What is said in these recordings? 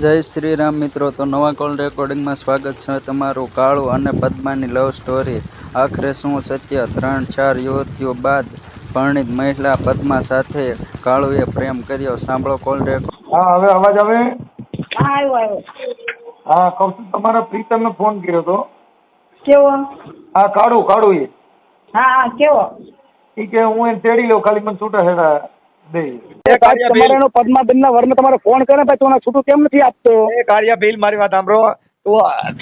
જય શ્રી રામ મિત્રો. તો નવા કોલ રેકોર્ડિંગમાં સ્વાગત છે તમારું. કાળુ અને પદ્માની લવ સ્ટોરી. આખરે શું સત્ય? 3-4 યુવતીઓ બાદ પરણિત મહિલા પદ્મા સાથે કાળુએ પ્રેમ કર્યો. સાંભળો કોલ રેકોર્ડ. હા, હવે અવાજ આવે? હા, આવ્યો. હા, કહું છું તમારા પ્રીતમને ફોન કર્યો હતો. કેવો? હા, કાળુ એ. હા, કેવો? ઈ કે હું એને તેડી લઉં, ખાલી મને છૂટા છેડા દે. તમારાનો પદ્માબેનના વરને તમારો ફોન કરે ભાઈ, તું છૂટું કેમ નથી આપતો? એ કાર્ય બિલ મારી વાત સાંભળો. તો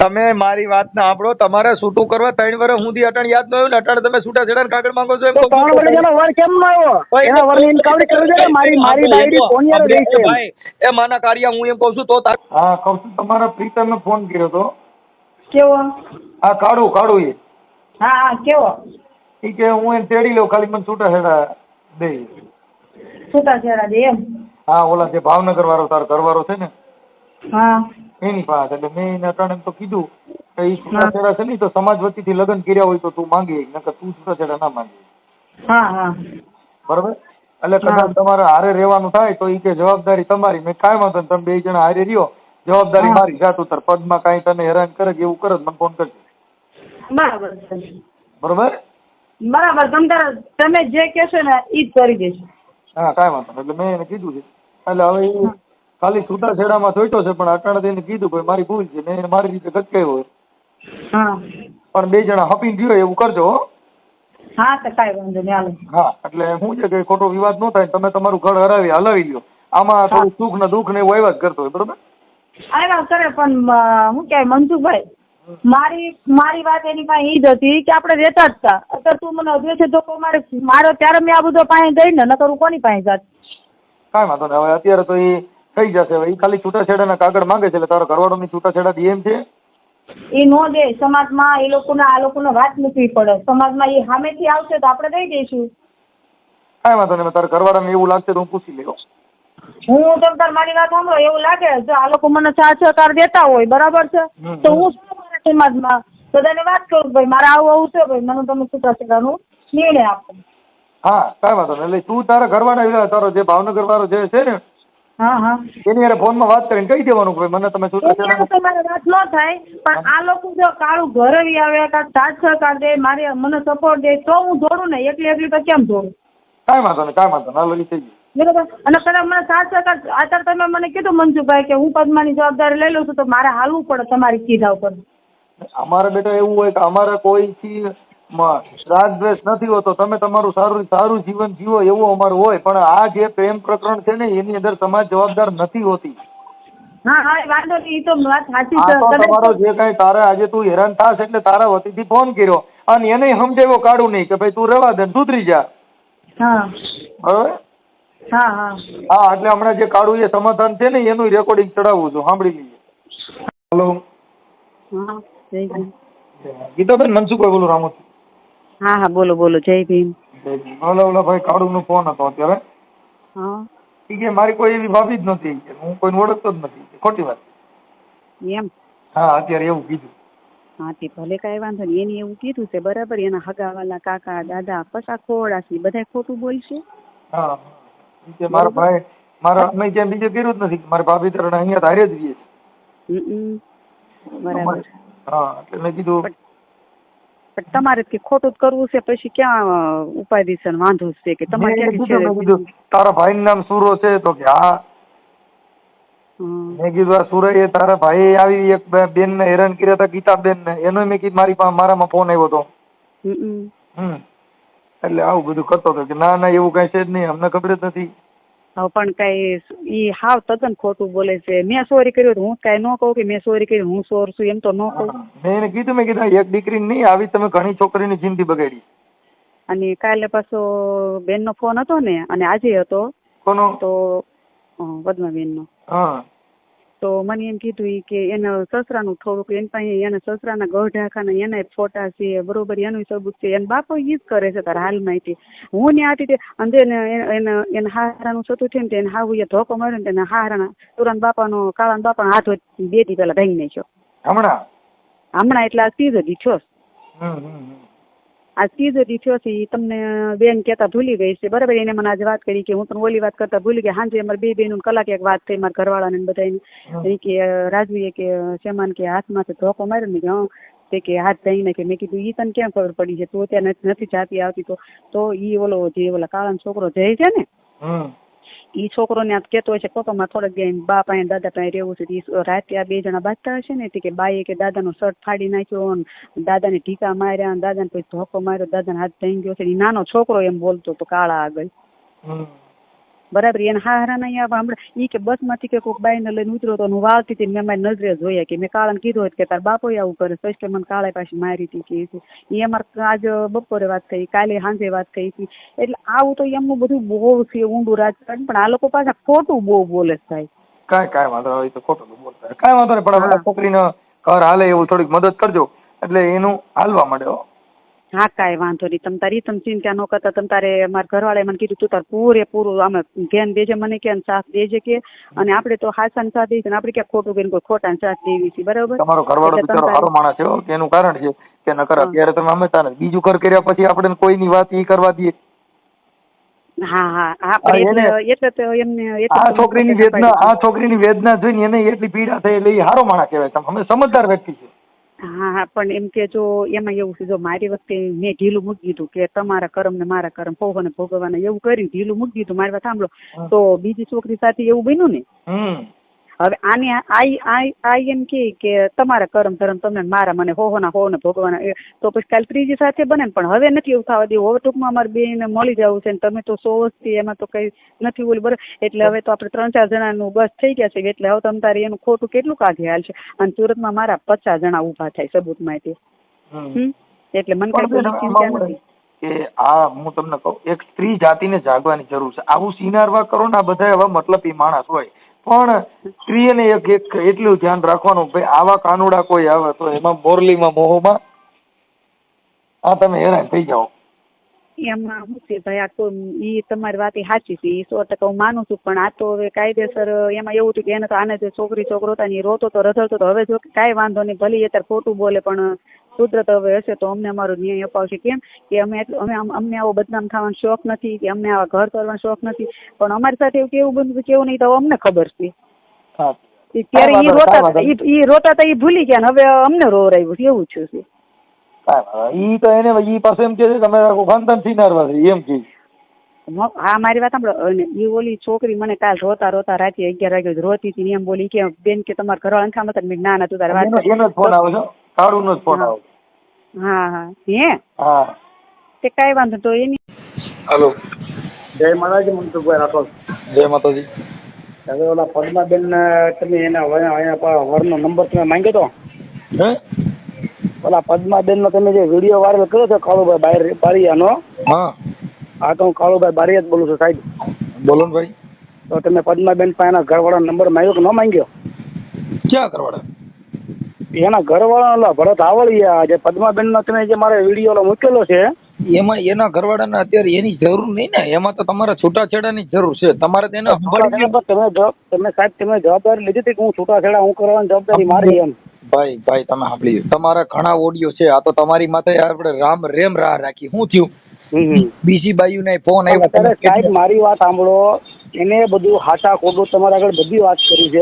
તમે મારી વાત ના સાંભળો. તમારે છૂટું કરવા 3 વર્ષ સુધી અટણ યાદ ન આવ્યું ને, અટણ તમે છૂટા છેડા કાગળ માંગો છો. એમ તો 3 વર્ષ એનો વર કેમ ન આવ્યો? એના વરની ઇન્કવાયરી કરવી જોઈએ. મારી ડાયરી કોનિયર રહી છે ભાઈ. એ માના કાર્ય હું એમ કહું છું તો હા, કહું છું તમારા પ્રીતમને ફોન કર્યો હતો. કેવો? હા, કાળુ એ. હા, કેવો? ઈ કે હું એને તેડી લઉં, ખાલી મને છૂટા છેડા દે. છૂટાછેડા દે એમ? હા, ઓલા જે ભાવનગર વાળો તારો ઘરવાળો છે ને હા. એની પાસે. એટલે મેં એને અટાણે એમ તો કીધું કે ઈ છૂટાછેડા છે ને તો સમાજ વતીથી લગ્ન કર્યા હોય તો તું માંગી, નકર તું છૂટાછેડા ના માંગી. હા, હા. બરોબર? એટલે કદાચ તમારે હારે રહેવાનું થાય તો ઈ કે જવાબદારી તમારી. મેં કાંઈ વાંધો નહીં, તમે 2 જણા હારે રહ્યો, જવાબદારી મારી. જા તું તાર પદમાં કાંઈ તને હેરાન કરે કે એવું કરે મને ફોન કરજો. બરાબર છે. બરોબર? બરાબર. તમે જે કહેશો ને ઈ જ કરી દેશું. હા, કાંઈ વાંધો નહીં. એટલે મેં એને કીધું છે. એટલે હવે ઈ ખાલી છૂટાછેડામાં થોડો છે, પણ અટાણે એને કીધું કે મારી ભૂલ છે, મેં એને મારી રીતે ગચકાવ્યો હોય. હા. પણ 2 જણા હપીને રહ્યો એવું કરજો હો. હા, તો કાંઈ વાંધો નહીં, હાલો. હા, એટલે શું છે કે ખોટો વિવાદ ન થાય, તમે તમારું ઘર હલાવી લ્યો. આમાં થોડું સુખ ને દુઃખ ને એવું આવ્યા જ કરતો હોય. બરોબર? આવ્યા કરે, પણ શું કહેવાય મનસુખભાઈ, મારી વાત એની પાસે ઈ જ હતી કે આપણે રહેતા જ હતા. અત્યારે તું મને અધવે છે તો મારો ત્યારે મેં આ બધો પાસે ગઈ ને, નકર હું કોની પાસે જાત? કાંઈ વાંધો નહીં. હવે અત્યારે તો એ થઈ જશે. હવે એ ખાલી છૂટાછેડાના કાગળ માંગે છે, એટલે તારો ઘરવાળોની છૂટાછેડા દે એમ છે? એ નો દે. સમાજમાં એ આ લોકોને વાત મૂકવી પડે. સમાજમાં એ સામેથી આવશે તો આપણે દઈ દઈશું. કાંઈ વાંધો નહીં. તારા ઘરવાળાને એવું લાગશે તો હું પૂછી લઉં. હું તમ મારી વાત સાંભળો, એવું લાગે જો આ લોકો મને સાથ સહકાર દેતા હોય, બરાબર છે, તો હું શું મારા સમાજમાં બધાને વાત કરું ભાઈ મારે આવું છે, ભાઈ મને તમે છૂટાછેડાનો નિર્ણય આપો. હા, કાંઈ વાંધો નહીં. એટલે તું તારા ઘરવાળા તારો જે ભાવનગર વાળો જે છે ને હા, હા, એની યાર ફોનમાં વાત કરીને કહી દેવાનું કે મને તમે છૂટાછેડા. તમારે વાત ન થાય, પણ આ લોકો જો કાળું ઘરે આવે કાંઈક સાથ સહકાર દે, મને સપોર્ટ દે તો હું જોડું ને. એકલી તો કેમ જોડું? કાંઈ વાંધો નહીં. હાલો, એ થઈ ગયું. બરાબર. અને પેલા મને સાથ સહકાર અત્યારે તમે મને કીધું મનસુખભાઈ કે હું પદ્માની જવાબદારી લઈ લઉં છું, તો મારે હાલવું પડે તમારી કીધા ઉપર. અમારે બેટા એવું હોય કે અમારે કોઈથી રાગદ્વેષ નથી હોતો. તમે તમારું સારું જીવન જીવો એવું અમારું હોય. પણ આ જે પ્રેમ પ્રકરણ છે ને એની અંદર સમાજ જવાબદાર નથી હોતી. હા, હા, વાંધો નહીં. ઈ તો વાત સાચી આ તો છે. તમારો જે કઈ તારે આજે તું હેરાન થાશ એટલે તારા વતીથી ફોન કર્યો અને એને સમજાવ્યો કાઢું નહીં કે ભાઈ તું રહેવા દે, સુધરી જા. હા, બરોબર? હા, હા, હા, એટલે હમણાં જે કાઢું એ સમાધાન છે ને એનું રેકોર્ડિંગ ચડાવવું છું, સાંભળી લઈએ. હેલો. હા, જય ભીમ. ગીતાબેન, મનસુખભાઈ બોલું, રામોદ. હા, હા, બોલો. જય ભીમ. ઓલા ભાઈ કાળુ નો ફોન હતો અત્યારે. હા, ઈ કે મારી કોઈ એવી ભાભી જ નથી, હું કોઈને ઓળખતો જ નથી. ખોટી વાત. એમ? હા, અત્યારે એવું કીધું. હા, તે ભલે કાંઈ વાંધો નહીં. એને એવું કીધું છે, બરાબર. એના હગાવાલા કાકા દાદા પસા ખોડાશી બધા ખોટું બોલશે. હા, મારા ભાઈ અમે ક્યાં બીજે કર્યું જ નથી. મારી ભાભી તરફ અહીંયા ધારે જ રહીએ. બરાબર. હા, એટલે મેં કીધું પણ તમારે કે ખોટું જ કરવું છે, પછી ક્યાં ઉપાધિ છે, વાંધો છે કે તમારે કીધું તારા ભાઈ નું નામ સુરો છે તો કે હા. મેં કીધું આ સુરય તારા ભાઈ આવી એક બેન ને હેરાન કર્યા હતા, ગીતાબેન ને. એનો મેં કીધું મારામાં ફોન આવ્યો હતો. એટલે આવું બધું કરતો હતો કે ના એવું કઈ છે જ નહીં, અમને ખબર જ નથી. પણ કઈ ઈ હાવ તદ્દન ખોટું બોલે છે. મેં ચોરી કર્યું હું કઈ ન કહું કે મેં ચોરી કરી, હું ચોર છું એમ તો ન કહું. મેં એને કીધું, મેં કીધું એક દીકરી નહીં આવી તમે ઘણી છોકરીની જિંદગી બગાડી. અને કાલે પાછો બેન નો ફોન હતો ને, અને આજે હતો. કોનો? તો પદ્માબેન નો. હા, તો મને એમ કીધું કે એના સસરાનું થોડુંક એની પાસે એના સસરાના ગઢાખાના એના ફોટા છે, બરોબર, એનું સબૂત છે. એના બાપો ઈ જ કરે છે તારા હાલ માહિતી. હું ને આતી અંદર એને હારાનું સતું છે ને એને હાવું એ ધોકો માર્યો ને તેને હારાના તુરાન બાપાનો કાળાના બાપાનો હાથ 2 દી પહેલા ભાંગી નાખ્યો. હમણાં એટલે આ 30 દી છો. આ ત્રીજો દી થયો છે ઈ તમને બેન કહેતા ભૂલી ગઈ છે બરાબર. એને મને આજે વાત કરી કે હું તને ઓલી વાત કરતા ભૂલી ગઈ. સાંજે અમારે બે બેનું કલાક એક વાત થઈ મારા ઘરવાળાને ને બધાને. એ કે રાજવીએ કે શેમાન કે હાથમાંથી ધોકો માર્યો ને કે તે કે હાથ દઈને કે મેં કીધું ઈ તને કેમ ખબર પડી છે તું અત્યારે નથી જાતી આવતી તો ઈ ઓલા કાળાનો છોકરો જય છે ને ઈ છોકરો ને આ કેતો હશે પપ્પા માં થોડાક ગયા બા પાસે દાદા પાસે રહેવું છે. રાતે આ બે જણા બાજતા હશે ને કે બાઈએ કે દાદાનો શર્ટ ફાડી નાખ્યો, દાદાને ટીકા માર્યા, દાદાને પછી ધોકો માર્યો, દાદાને હાથ થઈ ગયો છે. નાનો છોકરો એમ બોલતો તો કાળા આગળ બરાબર. એને હારા નહીં હમણાં ઈ કે બસ માંથી કે કોઈક બાઈને લઈને ઉતર્યો તો હું વાળતી હતી મેં મારી નજરે જોયા કે મેં કાળાને કીધું કે તાર બાપો આવું કરે પછી કે મને કાળા પાસે મારી હતી કે એ અમારે આજ બપોરે વાત થઈ, કાલે સાંજે વાત થઈ હતી. એટલે આવું તો એમનું બધું બહુ છે ઊંડું રાજકારણ. પણ આ લોકો પાછા ખોટું બહુ બોલે સાહેબ. કાંઈ વાંધો નહીં, તો ખોટું બોલતા કાંઈ વાંધો નહીં, પણ આ છોકરીને ઘર હાલે એવું થોડીક મદદ કરજો એટલે એનું હાલવા માંડે. હા કાંઈ વાંધો નહીં, તમે તારી ચિંતા ન કરતા. તમે તારે મારા ઘરવાળાએ મને કીધું તું તાર પૂરેપૂરું આમે ધ્યાન દેજે મને કે સાથ દેજે કે. અને આપણે તો હાસાને સાથ દઈશું ને આપણે ક્યાંક ખોટું કરીને કોઈ ખોટાને સાથ દેવી છે બરાબર. તમારો ઘરવાળો બિચારો સારો માણસ છે કે એનું કારણ છે કે નકર અત્યારે તમે હમેતા ને બીજું ઘર કર્યા પછી આપણે કોઈની વાત ઈ કરવા દઈએ. હા એટલે તો એમને આ છોકરીની વેદના જોઈને એને એટલી પીડા થઈ એટલે એ સારો માણસ કહેવાય. તમે અમે સમજદાર વ્યક્તિ છે. હા પણ એમ કે જો એમાં એવું છે જો મારી વખતે મેં ઢીલું મૂકી દીધું કે તમારા કર્મ ને મારા કર્મ પૌને ભોગવવાના એવું કર્યું, ઢીલું મૂકી દીધું મારી વાત સાંભળો તો બીજી છોકરી સાથે એવું બન્યું ને. હવે આને આ એમ કે તમારા કર્મ ધર્મ તમને મારા મને હોને ભોગવાના તો પછી કાલ ત્રીજી સાથે બને ને. પણ હવે નથી એવું થવા દેવું. હવે ટૂંકમાં અમારે બેને મળી જવું છે ને તમે તો 100 વર્ષથી એમાં તો કઈ નથી બોલી બરાબર. એટલે હવે તો આપણે 3-4 જણાનું બસ થઈ ગયા છે એટલે હવે તમે તારે એનું ખોટું કેટલું કાઢી હાલ છે. અને સુરતમાં મારા 50 જણા ઉભા થાય સબૂત માટે. એટલે મને કઈ ચિંતા નથી કે આ હું તમને કહું એક સ્ત્રી જાતિને જાગવાની જરૂર છે. આવું સિનારવા કરો ને આ બધા એવા મતલબી માણસ હોય પણ સ્ત્રીને એક એટલું ધ્યાન રાખવાનું ભાઈ આવા કાનુડા કોઈ આવે તો એમાં મોરલીમાં મોહમાં આ તમે હેરાન થઈ જાઓ. એમાં શું છે ભાઈ આ ઈ તમારી વાત સાચી છે, ઈ 100% હું માનું છું. પણ આ તો હવે કાયદેસર એમાં એવું હતું કે એને તો આને જે છોકરો હતા ને રોતો તો રઝળતો તો હવે જો કાંઈ વાંધો નહીં ભલે એ અત્યારે ખોટું બોલે પણ સુધરત હવે હશે તો અમને અમારો ન્યાય અપાવશે. કેમ કે અમને આવો બદનામ થવાનો શોખ નથી કે અમને આવા ઘર કરવાનો શોખ નથી. પણ અમારી સાથે એવું કેવું બન્યું કેવું નહીં તો અમને ખબર છે. ત્યારે ઈ રોતા હતા ઈ ભૂલી ગયા હવે અમને રોવરાવ્યું છે એવું છે. ઈ તો એને ઈ પાસે એમ કે છે તમે ખાનદાન સિનારવા છે એમ કે. હા મારી વાત સાંભળો. એ ઓલી છોકરી મને કાલ રોતા રાતે 11 વાગે રોતી હતી એમ બોલી કે બેન કે તમારા ઘરવાળા અંથામાં હતા. ના ના તું તારે વાત એનો જ ફોન આવે છે કાળુનો જ ફોન આવે. હા હે હા તે કાંઈ વાંધો તો એની. હાલો જય માતાજી મનસુખભાઈ રાઠોડ. જય માતાજી. હવે ઓલા પદ્માબેન તમે એના વરનો નંબર તમે માંગ્યો તો ઓલા પદ્માબેન નો તમે જે વિડીયો વાયરલ કર્યો છો કાળુભાઈ બારિયાનો. હા તો હું કાળુભાઈ બારિયા જ બોલું છું સાહેબ. બોલો ને ભાઈ. તો તમે પદ્માબેન પાસે એના ઘરવાળા નંબર માંગ્યો કે ન માંગ્યો? ક્યાં ઘરવાળા? એના ઘરવાળા ઓલા ભરત આવળિયા જે પદ્માબેન નો તમે જે મારે વિડીયો મૂકેલો છે એમાં એના ઘરવાળાને અત્યારે એની જરૂર નહીં ને. એમાં તો તમારે છૂટાછેડાની જરૂર છે. તમારે તેને તમે સાહેબ તમે જવાબદારી લીધી હતી કે હું છૂટાછેડા હું કરવાની જવાબદારી મારી એમ. ભાઈ તમે સાંભળી તમારા ઘણા ઓડિયો છે. આ તો તમારી માથે આપણે રામ રેમ રાહ રાખી. શું થયું બીજી બાયુ ને ફોન આવ્યો? સાહેબ મારી વાત સાંભળો. એને બધું હાચા ખોટું તમારા આગળ બધી વાત કરી છે.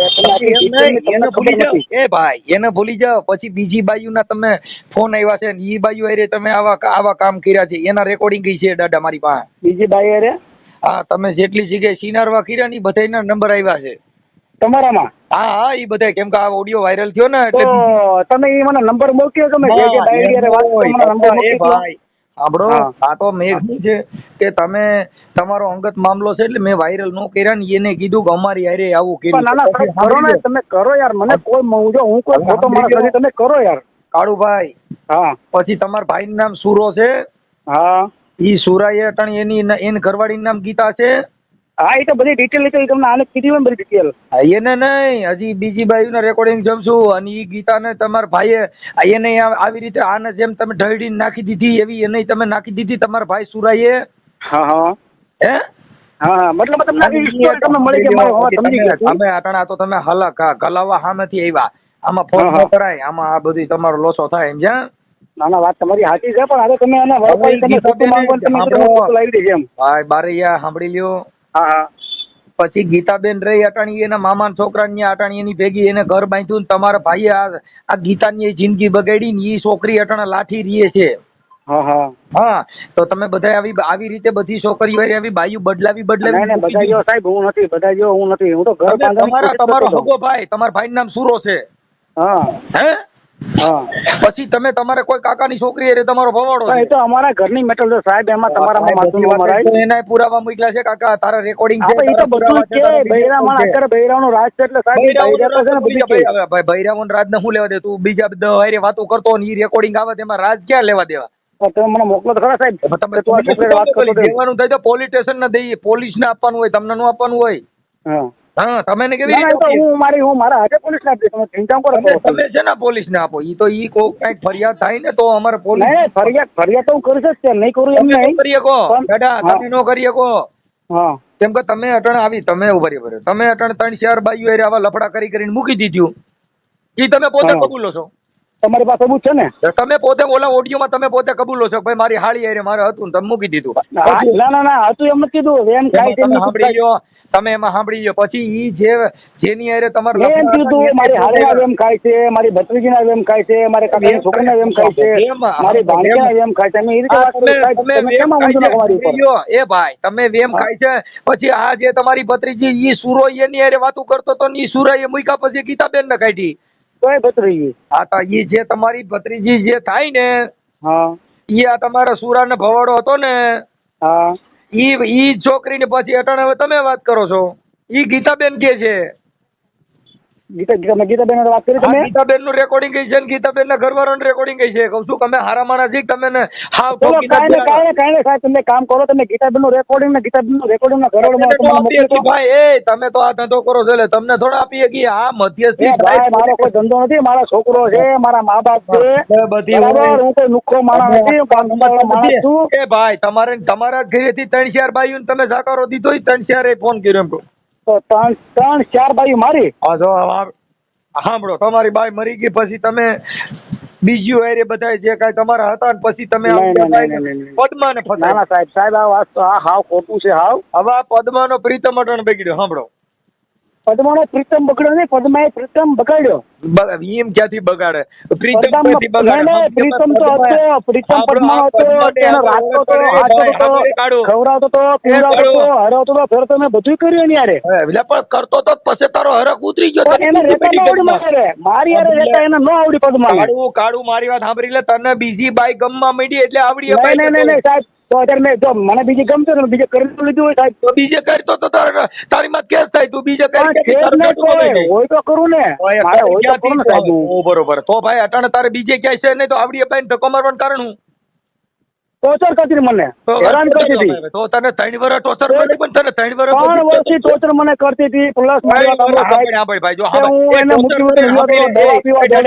એ ભાઈ એને ભૂલી જાઓ. પછી બીજી બાયુ ના તમે ફોન આવ્યા છે ને ઈ બાયુ અરે તમે આવા કામ કર્યા છે એના રેકોર્ડિંગ છે દાદા મારી પાસે. બીજી બાઈ અરે હા તમે જેટલી જગ્યાએ સિનારવા કર્યા ને બધાના નંબર આવ્યા છે તમારામાં. હા એ બધા કેમ કે આ ઓડિયો વાયરલ થયો ને એટલે તમે એ મને નંબર મોકલ્યો તમે જે બાઈ અરે વાત નંબર ભાઈ સાંભળો. આ તો મેં શું છે કે તમે તમારો અંગત મામલો છે એટલે મેં વાયરલ નો કર્યા ને એને કીધું કે અમારી હારે આવું કર્યું. ના કરો ને તમે કરો યાર. મને કોઈ હું કોઈ ફોટો મારા નથી તમે કરો યાર. કાળુભાઈ. હા પછી તમારા ભાઈ નું નામ સુરો છે? હા ઈ સુરાએ અટાણી એની ઘરવાળીનું નામ ગીતા છે? હા એ તો બધી ડિટેલ તમને આને કીધી હોય બધી ડિટેલ. એને નહીં હજી બીજી બાજુ ના રેકોર્ડિંગ જમશું અને ઈ ગીતા ને તમારા ભાઈએ એને આવી રીતે આને જેમ તમે ઢળડી નાખી દીધી એવી એને તમે નાખી દીધી તમારા ભાઈ સુરાએ. હા હે હા મતલબ તમને મળી ગયા તમે અટાણા તો તમે હલા ગલાવા સામેથી આવ્યા. આમાં ફોન ન કરાય. આમાં આ બધી તમારો લોસો થાય એમ. જ્યાં ના વાત તમારી સાચી છે પણ હવે તમે એને વળપાઈ તમે છૂટું માંગો ને તમે કીધું હું છૂટું લાવી દઈશ એમ. ભાઈ બારૈયા સાંભળી લ્યો. હા હા. પછી ગીતાબેન રહી અટાણી એના મામા છોકરાની અટાણી એની ભેગી એને ઘર બાંધ્યું ને તમારા ભાઈએ આ ગીતાની જિંદગી બગાડી ને એ છોકરી અટાણા લાઠી રીએ છે. હા હા. હા તો તમે બધા આવી રીતે બધી છોકરીઓ આવી બાયુ બદલાવી નહીં બધા જો સાહેબ હું નથી બધા જો હું નથી હું તો ઘર તમારો હગો ભાઈ તમારા ભાઈ નામ સુરો છે. હા હે હા. પછી તમે તમારે કોઈ કાકાની છોકરી એ તમારો ભવાડો એ તો અમારા ઘરની મેટલ છે સાહેબ એમાં તમારામાં માથું ન મરાય. એના પુરાવા મૂક્યા છે કાકા તારા રેકોર્ડિંગ છે. એ તો બધું છે બૈરા માણસ અત્યારે બૈરાવનું રાજ છે એટલે સાહેબ બૈરાવન રાજ ને શું લેવા દે તું બીજા હારે વાતો કરતો ને ઈ રેકોર્ડિંગ આવે તેમાં રાજ ક્યાં લેવા દેવા. તમે મને મોકલો તો ખરા સાહેબ. તમે વાત કરો દેવાનું થાય તો પોલીસ સ્ટેશન ને દઈએ પોલીસ ને આપવાનું હોય તમને નું આપવાનું હોય. હા હા તમે ને કેવી હું મારા હાથે પોલીસ ને આપીશ તમે ચિંતા કરો. તમે છે ને પોલીસ ને આપો ઈ તો ઈ કઈક ફરિયાદ થાય ને તો અમારે પોલીસ ફરિયાદ તો હું કરી શકશે નહીં કરું એમ નહીં કરી શકો દાદા તમે નો કરી શકો. હા કેમ કે તમે અટણ આવી તમે ઉભા રહ્યો તમે અટણ 3-4 બાઈઓ આવા લફડા કરી મૂકી દીધું ઈ તમે પોતે કબૂલો છો. તમારી પાસે સબૂત છે ને તમે પોતે ઓલા ઓડિયોમાં તમે પોતે કબૂલો છો ભાઈ મારી હાળી હારે મારે હતું ને તમે મૂકી દીધું. ના હતું એમ નથી કીધું એમ કાઈ સાંભળી ગયો તમે એમાં સાંભળી ગયો પછી ઈ જેની હારે તમારે એમ કીધું મારી હાળીના એમ ખાય છે મારી ભત્રીજીના એમ ખાય છે મારી કાકાની છોકરીના એમ ખાય છે મારી ભાણિયાના એમ ખાય છે અમે એ રીતે વાત કરી. એ ભાઈ તમે વેમ ખાય છે પછી આ જે તમારી ભત્રીજી ઈ સુરો એની હારે વાતું કરતો તો ઈ સુરા એ મૂક્યા પછી ગીતાબેન ને કાઢી તોય ભત્રીજી. હા તો ઈ જે તમારી ભત્રીજી જે થાય ને હા ઈ આ તમારા સુરા ને ભવાડો હતો ને હા ઈ છોકરીને પછી અટાણે હવે તમે વાત કરો છો ઈ ગીતાબેન કે છે. ગીતાબેન વાત કરી તમે ગીતાબેન નું રેકોર્ડિંગ કઈ છે ને ગીતાબેન ના ઘરવાળાનું રેકોર્ડિંગ કઈ છે કહું છું તમે હારા માણસ જી તમે ને હાવ કાંઈ ને સાહેબ તમે કામ કરો તમે ગીતાબેન નું રેકોર્ડિંગ ને ગીતાબેન નું રેકોર્ડિંગ ના ઘરવાળો ભાઈ એ તમે તો આ ધંધો કરો છો એટલે તમને થોડા આપીએ કે આ મધ્યસ્થી મારો કોઈ ધંધો નથી મારો છોકરો છે મારા મા બાપ છે બરાબર હું કોઈ નુખો માણસ નથી માણસ છું. એ ભાઈ તમારા ઘરેથી 3-4 બાઈઓ તમે જાકારો દીધો 3-4 ફોન કર્યો એમ તો 3-4 બાઈ મારી. સાંભળો તમારી બાઈ મરી ગઈ પછી તમે બીજું હારે બધા જે કાંઈ તમારા હતા ને પછી તમે પદ્મા ને ના સાહેબ આ વાત તો હાવ ખોટું છે હાવ. હવે આ પદ્માનો પ્રીતમ અટણ બગડ્યો સાંભળો પદ્માનો પ્રીતમ બગડ્યો નહીં પદ્માએ પ્રીતમ બગાડ્યો. એમ ક્યાંથી બગાડે પ્રીતમ પ્રીતમ તો હતો પ્રીતમ પદ્માનો હતો તેનો રાખતો તો ખવડાવતો તો પીવડાવતો તો હરાવતો તો ફેર તમે બધું કર્યું ને યાર એટલે પણ કરતો તો પછી તારો હરક ઉતરી ગયો એને રેતા ન આવડી મારી યાર રેતા એને ન આવડી પદ્મા કાળું મારી વાત સાંભળી લે તને બીજી બાઈ ગમવા માંડી એટલે આવડી. નહીં સાહેબ તો અત્યારે મેં જો મને બીજી ગમતો ને બીજે કરી લીધું હોય સાહેબ તો બીજે કરતો તો તારી માં કેસ થાય તું બીજે હોય તો કરું ને મારે હોય તો કરું ને સાહેબ. બરોબર તો ભાઈ અટાણે તારે બીજે ક્યાંય છે નહીં તો આવડી બાઈ ધક્કો મારવાનું કારણ હું ટોર્ચર કરતી મને હેરાન કરતી હતી. તો તને 3 વર્ષ ટોર્ચર કરી પણ તને 3 વર્ષથી ટોર્ચર મને કરતી હતી પ્લસ ભાઈ જો હું એને મૂકી દવા પીવા દે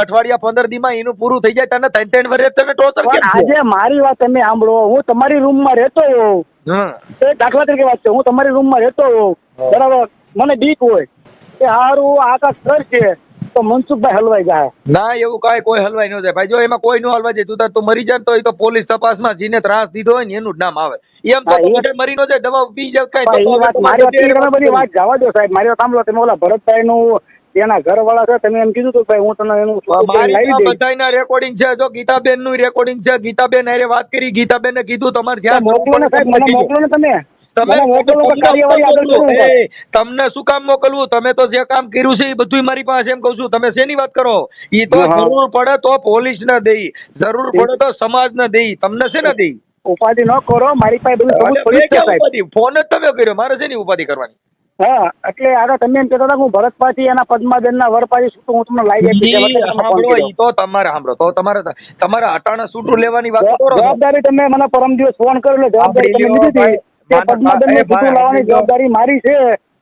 અઠવાડિયા 15 દી માં એનું પૂરું થઈ જાય તને 3 વર્ષ તને ટોર્ચર આજે મારી વાત તમે સાંભળો હું તમારી રૂમ માં રહેતો હોઉં દાખલા તરીકે વાત છે હું તમારી રૂમ માં રહેતો હોઉં બરાબર મને બીક હોય કે હારું આકાશ કરશે તો મનસુખભાઈ હલવાઈ જાય. ના એવું કાંઈ કોઈ હલવાઈ ન જાય ભાઈ જો એમાં કોઈ નો હલવાઈ જાય તું મરી જાય તો એ તો પોલીસ તપાસમાં જેને ત્રાસ દીધો હોય ને એનું જ નામ આવે એમ તો મરી ન જાય દવા પી જાય મારી વાત જવા દો સાહેબ મારી વાત સાંભળો તમે ઓલા ભરતભાઈ નું તેના ઘરવાળા છે તમે એમ કીધું ભાઈ હું તને એનું બધાના રેકોર્ડિંગ છે જો ગીતાબેન નું રેકોર્ડિંગ છે ગીતાબેન હારે વાત કરી ગીતાબેન ને કીધું તમારે જ્યાં મોકલો ને સાહેબ મને મોકલો ને તમે તમને શું કામ મોકલવું તમે તો જે કામ કર્યું છે એ બધું મારી પાસે એમ કઉ છું તમે શેની વાત કરો એ તો જરૂર પડે તો પોલીસ ને દઈ જરૂર પડે તો સમાજ ને દઈ તમને છે ને દઈ ઉપાધિ ન કરો મારી પાસે ફોન જ તમે કર્યો મારે શેની ઉપાધિ કરવાની. હા એટલે આગળ તમે એમ કહેતા હતા હું ભરતપાથી એના પદ્માબેન ના વરપાથી છૂટું હું તમને લાવી તો તમારે સાંભળો તો તમારે અટાણા છૂટું લેવાની વાત કરો. જવાબદારી તમે મને પરમ દિવસ ફોન કર્યો એટલે જવાબદારી તમે લીધી હતી પદ્માબેન ને છૂટું લાવવાની જવાબદારી મારી છે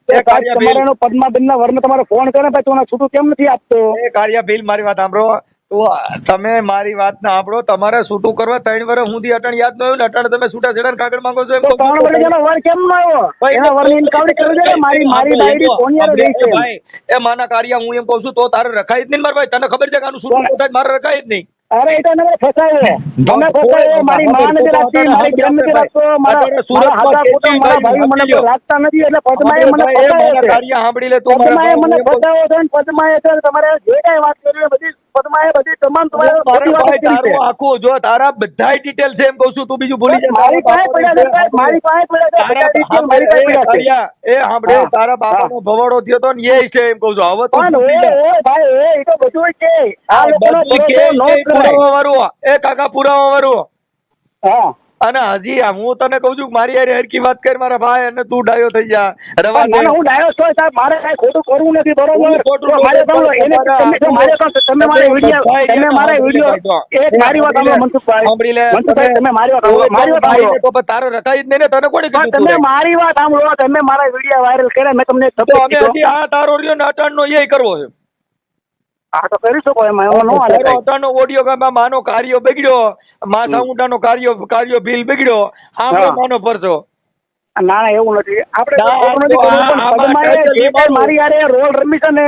તમારે પદ્માબેન ના વરને તમારે ફોન કરે ભાઈ તું છૂટું કેમ નથી આપતો. કાર્ય બિલ મારી વાત સાંભળો તો તમે મારી વાત ના સાંભળો. તમારે છૂટું કરવા 3 વર્ષ સુધી અટણ યાદ ન આવ્યું ને અટણ તમે છૂટા છેડા કાગળ માંગો છો એમ તો 3 વર્ષ એનો વર કેમ ન આવ્યો? એના વરની ઇન્કવરી કરવી જોઈએ. મારી ડાયરી કોનિયર રહી છે. ભાઈ એ માના કાર્ય હું એમ કહું છું તો તારે રખાય જ નહીં મારા ભાઈ. તને ખબર છે કે આનું છૂટું થાય મારે રખાય જ નહીં. અરે એ તો તમે ફસાયો. તમે ફસાયો. મારી માં નથી રાખતી, મારી બેન નથી રાખતો, મારા હાથા કુટુંબ મારા ભાઈ મને કોઈ રાખતા નથી, એટલે પદ્માએ મને ફસાયો છે. કાર્ય સાંભળી લે તું. પદ્માએ મને ફસાયો છે ને પદ્માએ છે તમારે જે કાંઈ વાત કરી એ બધી પદ્માએ બધી તમામ તમારે બધી વાત કરી છે. તારું આખું જો તારા બધાય ડિટેલ છે એમ કહું છું તું બીજું ભૂલી જા. મારી પાસે પડ્યા છે સાહેબ, મારી પાસે પડ્યા છે બધા detail મારી પાસે પડ્યા છે. એ સાંભળે તારા બાપાનો ભવાડો થયો તો ને એ છે એમ કહું છું. હવે પણ ઓય ભાઈ એ તો બધું છે. આ લોકોનો ભરોસો ન કરાય. પુરાવા એ કાકા પુરાવા વાળું. હા અને હજી હું તને કહું છું મારી યાર હરકી વાત કર મારા ભાઈ અને તું ડાયો થઈ જા. રવા દે. હું ડાયો છું સાહેબ, મારે કાંઈ ખોટું કરવું નથી બરોબર. તો મારે તમે એને તમે મારે વિડિયો તમે મારા વિડિયો એક મારી વાત સાંભળો મનસુખભાઈ. સાંભળી લે. મનસુખભાઈ તમે મારી વાત સાંભળો, મારી વાત સાંભળો. તો તારો રખાઈ જ નહીં ને તને કોણે કીધું? તમે મારી વાત સાંભળો. તમે મારા વિડિયો વાયરલ કર્યા, મેં તમને તો અમે હજી આ તારો રહ્યો ને અટાણનો એ કરવો છે. હા તો કરી શકો એમાં એમાં નો હાલે તારો કાંઈ. અટાણનો ઓડિયો ગામમાં માનો કાર્યો બગડ્યો, માથા ઊંડાનો કાર્યો બિલ બગડ્યો, હા. માનો પરસો. ના ના એવું નથી. આપણે ના, ખોટું નથી કરવું, પણ આમાં પદ્માએ કાંઈ જે કાંઈ મારી હારે રોલ રમી છે ને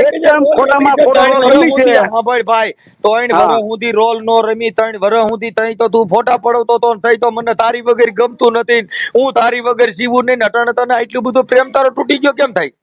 એકદમ ખોટામાં ખોટો રોલ રમી છે. હા ભાઈ 3 વર્ષ સુધી રોલ નો રમી. 3 વર્ષ સુધી તઈ તો તું ફોટા પડવતો તો થઈ તો મને તારી વગર ગમતું નથી. હું તારી વગર જીવું નહીં. અટાણે તને આટલું બધું પ્રેમ તારો તૂટી ગયો કેમ થાય?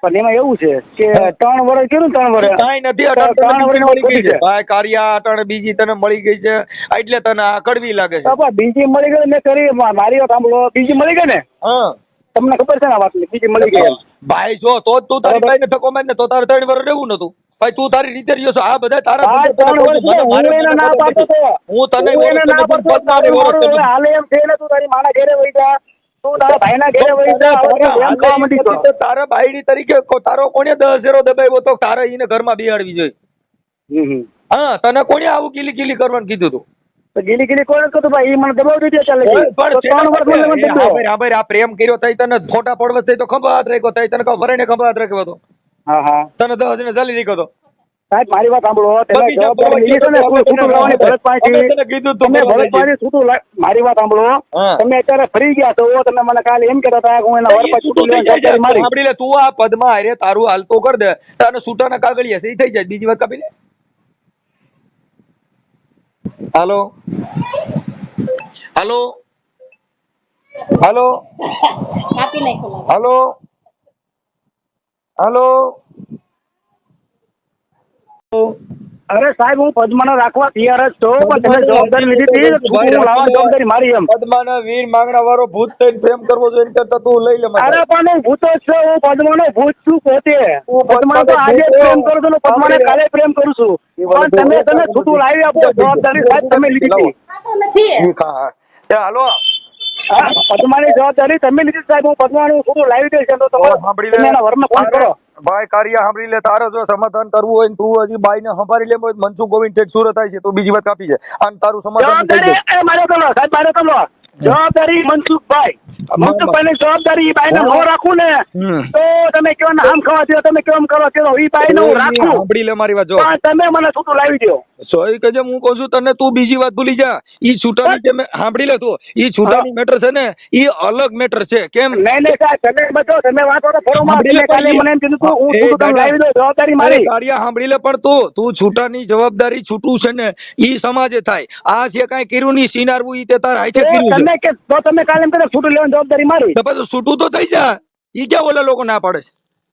પણ એમાં એવું છે કે 3 વર્ષ કર્યું ને 3 વર્ષ કાંઈ નથી. ત્રણ અટાણે વર્ષની મળી ગઈ ખોટી છે છે. ભાઈ કાર્યા. અટાણે બીજી તને મળી ગઈ છે એટલે તને આ કડવી લાગે છે. બાપા બીજી મળી ગઈ મેં કરી. મારી વાત સાંભળો, બીજી મળી ગઈ ને હા તમને ખબર છે ને આ વાતની? બીજી મળી ગઈ એમ. ભાઈ જો તો જ તું તારી ભાઈ ને ઠકો માર ને તો તારે 3 વર્ષ રહેવું નતું. ભાઈ તું તારી રીતે રહ્યો છો. આ બધા તારા હા 3 વર્ષ હું એને ના પાડતો તો. હું તને હું એને ના પાડતો તો. મારું હવે હાલે એમ છે ને તું તારી માના ઘરે વઈ જા, તું તારા ભાઈના ઘરે વઈ જા. હવે તું એમ ખાવા માંડી તો. તારા ભાઈની તરીકે તારો કોને 10,000 દબાવ્યો તો તારે એને ઘરમાં બિહાડવી જોઈએ. હા તને કોને આવું કિલી કરવાનું કીધું તું? તો ગીલી કોણ કરતું ભાઈ? એ મને દબાવી દીધો ચાલે છે. તો 3 વર્ષ મને દબાવ્યો. ભાઈ આ પ્રેમ કર્યો તઈ તને ફોટા પડવા થઈ તો ખંભા હાથ રાખ્યો તઈ તને કહું વરેને ખંભા હાથ રાખ્યો હતો. હા હા તને 10,000 ચાલી રાખ્યો હતો. સાહેબ મારી વાત સાંભળો. તમે જવાબદારી લીધી છે ને છૂટું લાવવાની ભરતભાઈથી. તમે ભરતભાઈથી છૂટું મારી વાત સાંભળો. તમે અત્યારે ફરી ગયા તો તમે મને કાલે એમ કહેતા હતા કે હું એના વરપા છૂટું લેવાની જવાબદારી મારી. સાંભળી લે તું આ પદમાં હારે તારું હાલતો કર દે તારે છૂટાના કાગળિયા છે એ થઈ જાય. બીજી વાત કાપી લે. હાલો હાલો હાલો હાલો હાલો. અરે સાહેબ હું પદ્માનો રાખવા તૈયાર જ છો, પણ તમે જવાબદારી લીધી હતી છૂટું લાવવાની જવાબદારી મારી એમ. પદ્માના વીર માંગણા વાળો ભૂત થઈને પ્રેમ કરવો જોઈએ કરતા તું લઈ લે. અરે પણ હું ભૂતો જ છું. હું પદ્માનો ભૂત છું પોતે. પદ્મા તો આજે પ્રેમ કરું છું ને પદ્માને કાલે પ્રેમ કરું છું. પણ તમે છૂટું લાવી આપો જવાબદારી સાહેબ તમે લીધી હતી. હાલો પદ્માની જવાબદારી તમે લીધી સાહેબ. હું પદ્માનું છૂટું લાવી દઈશ તો તમે એના વરમાં ફોન કરો. ભાઈ કાર્ય સાંભળી લે. તારે જો સમાધાન કરવું હોય ને તું હજી બાઈ ને સંભાળી લે. મનસુખ ગોવિંદ ઠેઠ સુરત થાય છે તું બીજી વાત કાપી છે અને તારું સમાધાન જવાબદારી મારે કરો સાહેબ, મારે કરો. જવાબદારી મનસુખભાઈ ની જવાબદારી બાઈ ને ન રાખું ને તો તમે કેવા આમ ખાવા દો, તમે કેમ કરો કે એ બાઈ ને હું રાખું. સાંભળી લે મારી વાત. જો તમે મને છૂટું લાવી દો. સોરી કે હું કહું છું તને તું બીજી વાત ભૂલી જા. ઈ છૂટાની જે સાંભળી લે તું ઈ છૂટાની મેટર છે ને ઈ અલગ મેટર છે. કેમ નહીં સાહેબ તમે બધો તમે વાતો તો ફોરો માં કાલે મને એમ કીધું હું છૂટું તમને લાવી દો. જવાબદારી મારી. કાર્ય સાંભળી લે પણ તું છૂટાની જવાબદારી છૂટું છે ને ઈ સમાજે થાય. આ જે કાંઈ કર્યું ની સીનારવું ઈ તે તાર હાથે કર્યું છે. તમે કે તો તમે કાલે એમ કીધું છૂટું લેવાની જવાબદારી મારી. તો પછી છૂટું તો થઈ જા. ઈ ક્યાં ઓલા લોકો ના પાડે છે?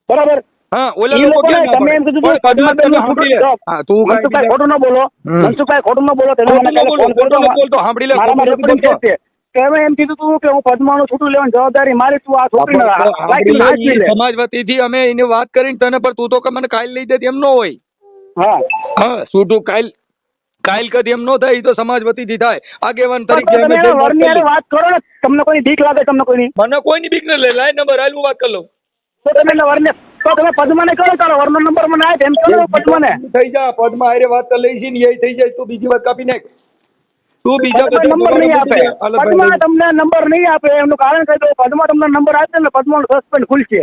બરાબર. હા ઓલા લોકો તમે એમ કીધું મનસુખભાઈ ખોટું ન બોલો. મનસુખભાઈ ખોટું ન બોલો. તમે મને ફોન કરજો. મારામાં રેકોર્ડિંગ છે. તમે એમ કીધું તું કે હું પદ્માનું છૂટું લેવાની જવાબદારી મારી. તું આ છોકરી સમાજ વતીથી અમે એને વાત કરીને તને પણ તું તો મને કાલ લઈ દે એમ ન હોય. હા હા છૂટું કાલ કદી એમ ન થાય. તો સમાજ વતીથી થાય. આગેવાન તરીકે વાત કરો ને. તમને કોઈ બીક લાગે? તમને કોઈ મને કોઈની બીક ન લે. લાઈન નંબર હાલ હું વાત કરી લઉં. તો તમે વરને તો તમે પદ્માને કરો તારો વરનો નંબર મને આપ એમ કરો. પદ્માને થઈ જા. પદ્મા હારે વાત કરી લઈ છે ને એ થઈ જાય તો બીજી વાત કાપી નાખ. તું બીજા નંબર નહીં આપે. પદ્મા તમને નંબર નહીં આપે એનું કારણ કહી દો. પદ્મા તમને નંબર આપે ને પદ્માનો સસ્પેન્ડ ખુલશે.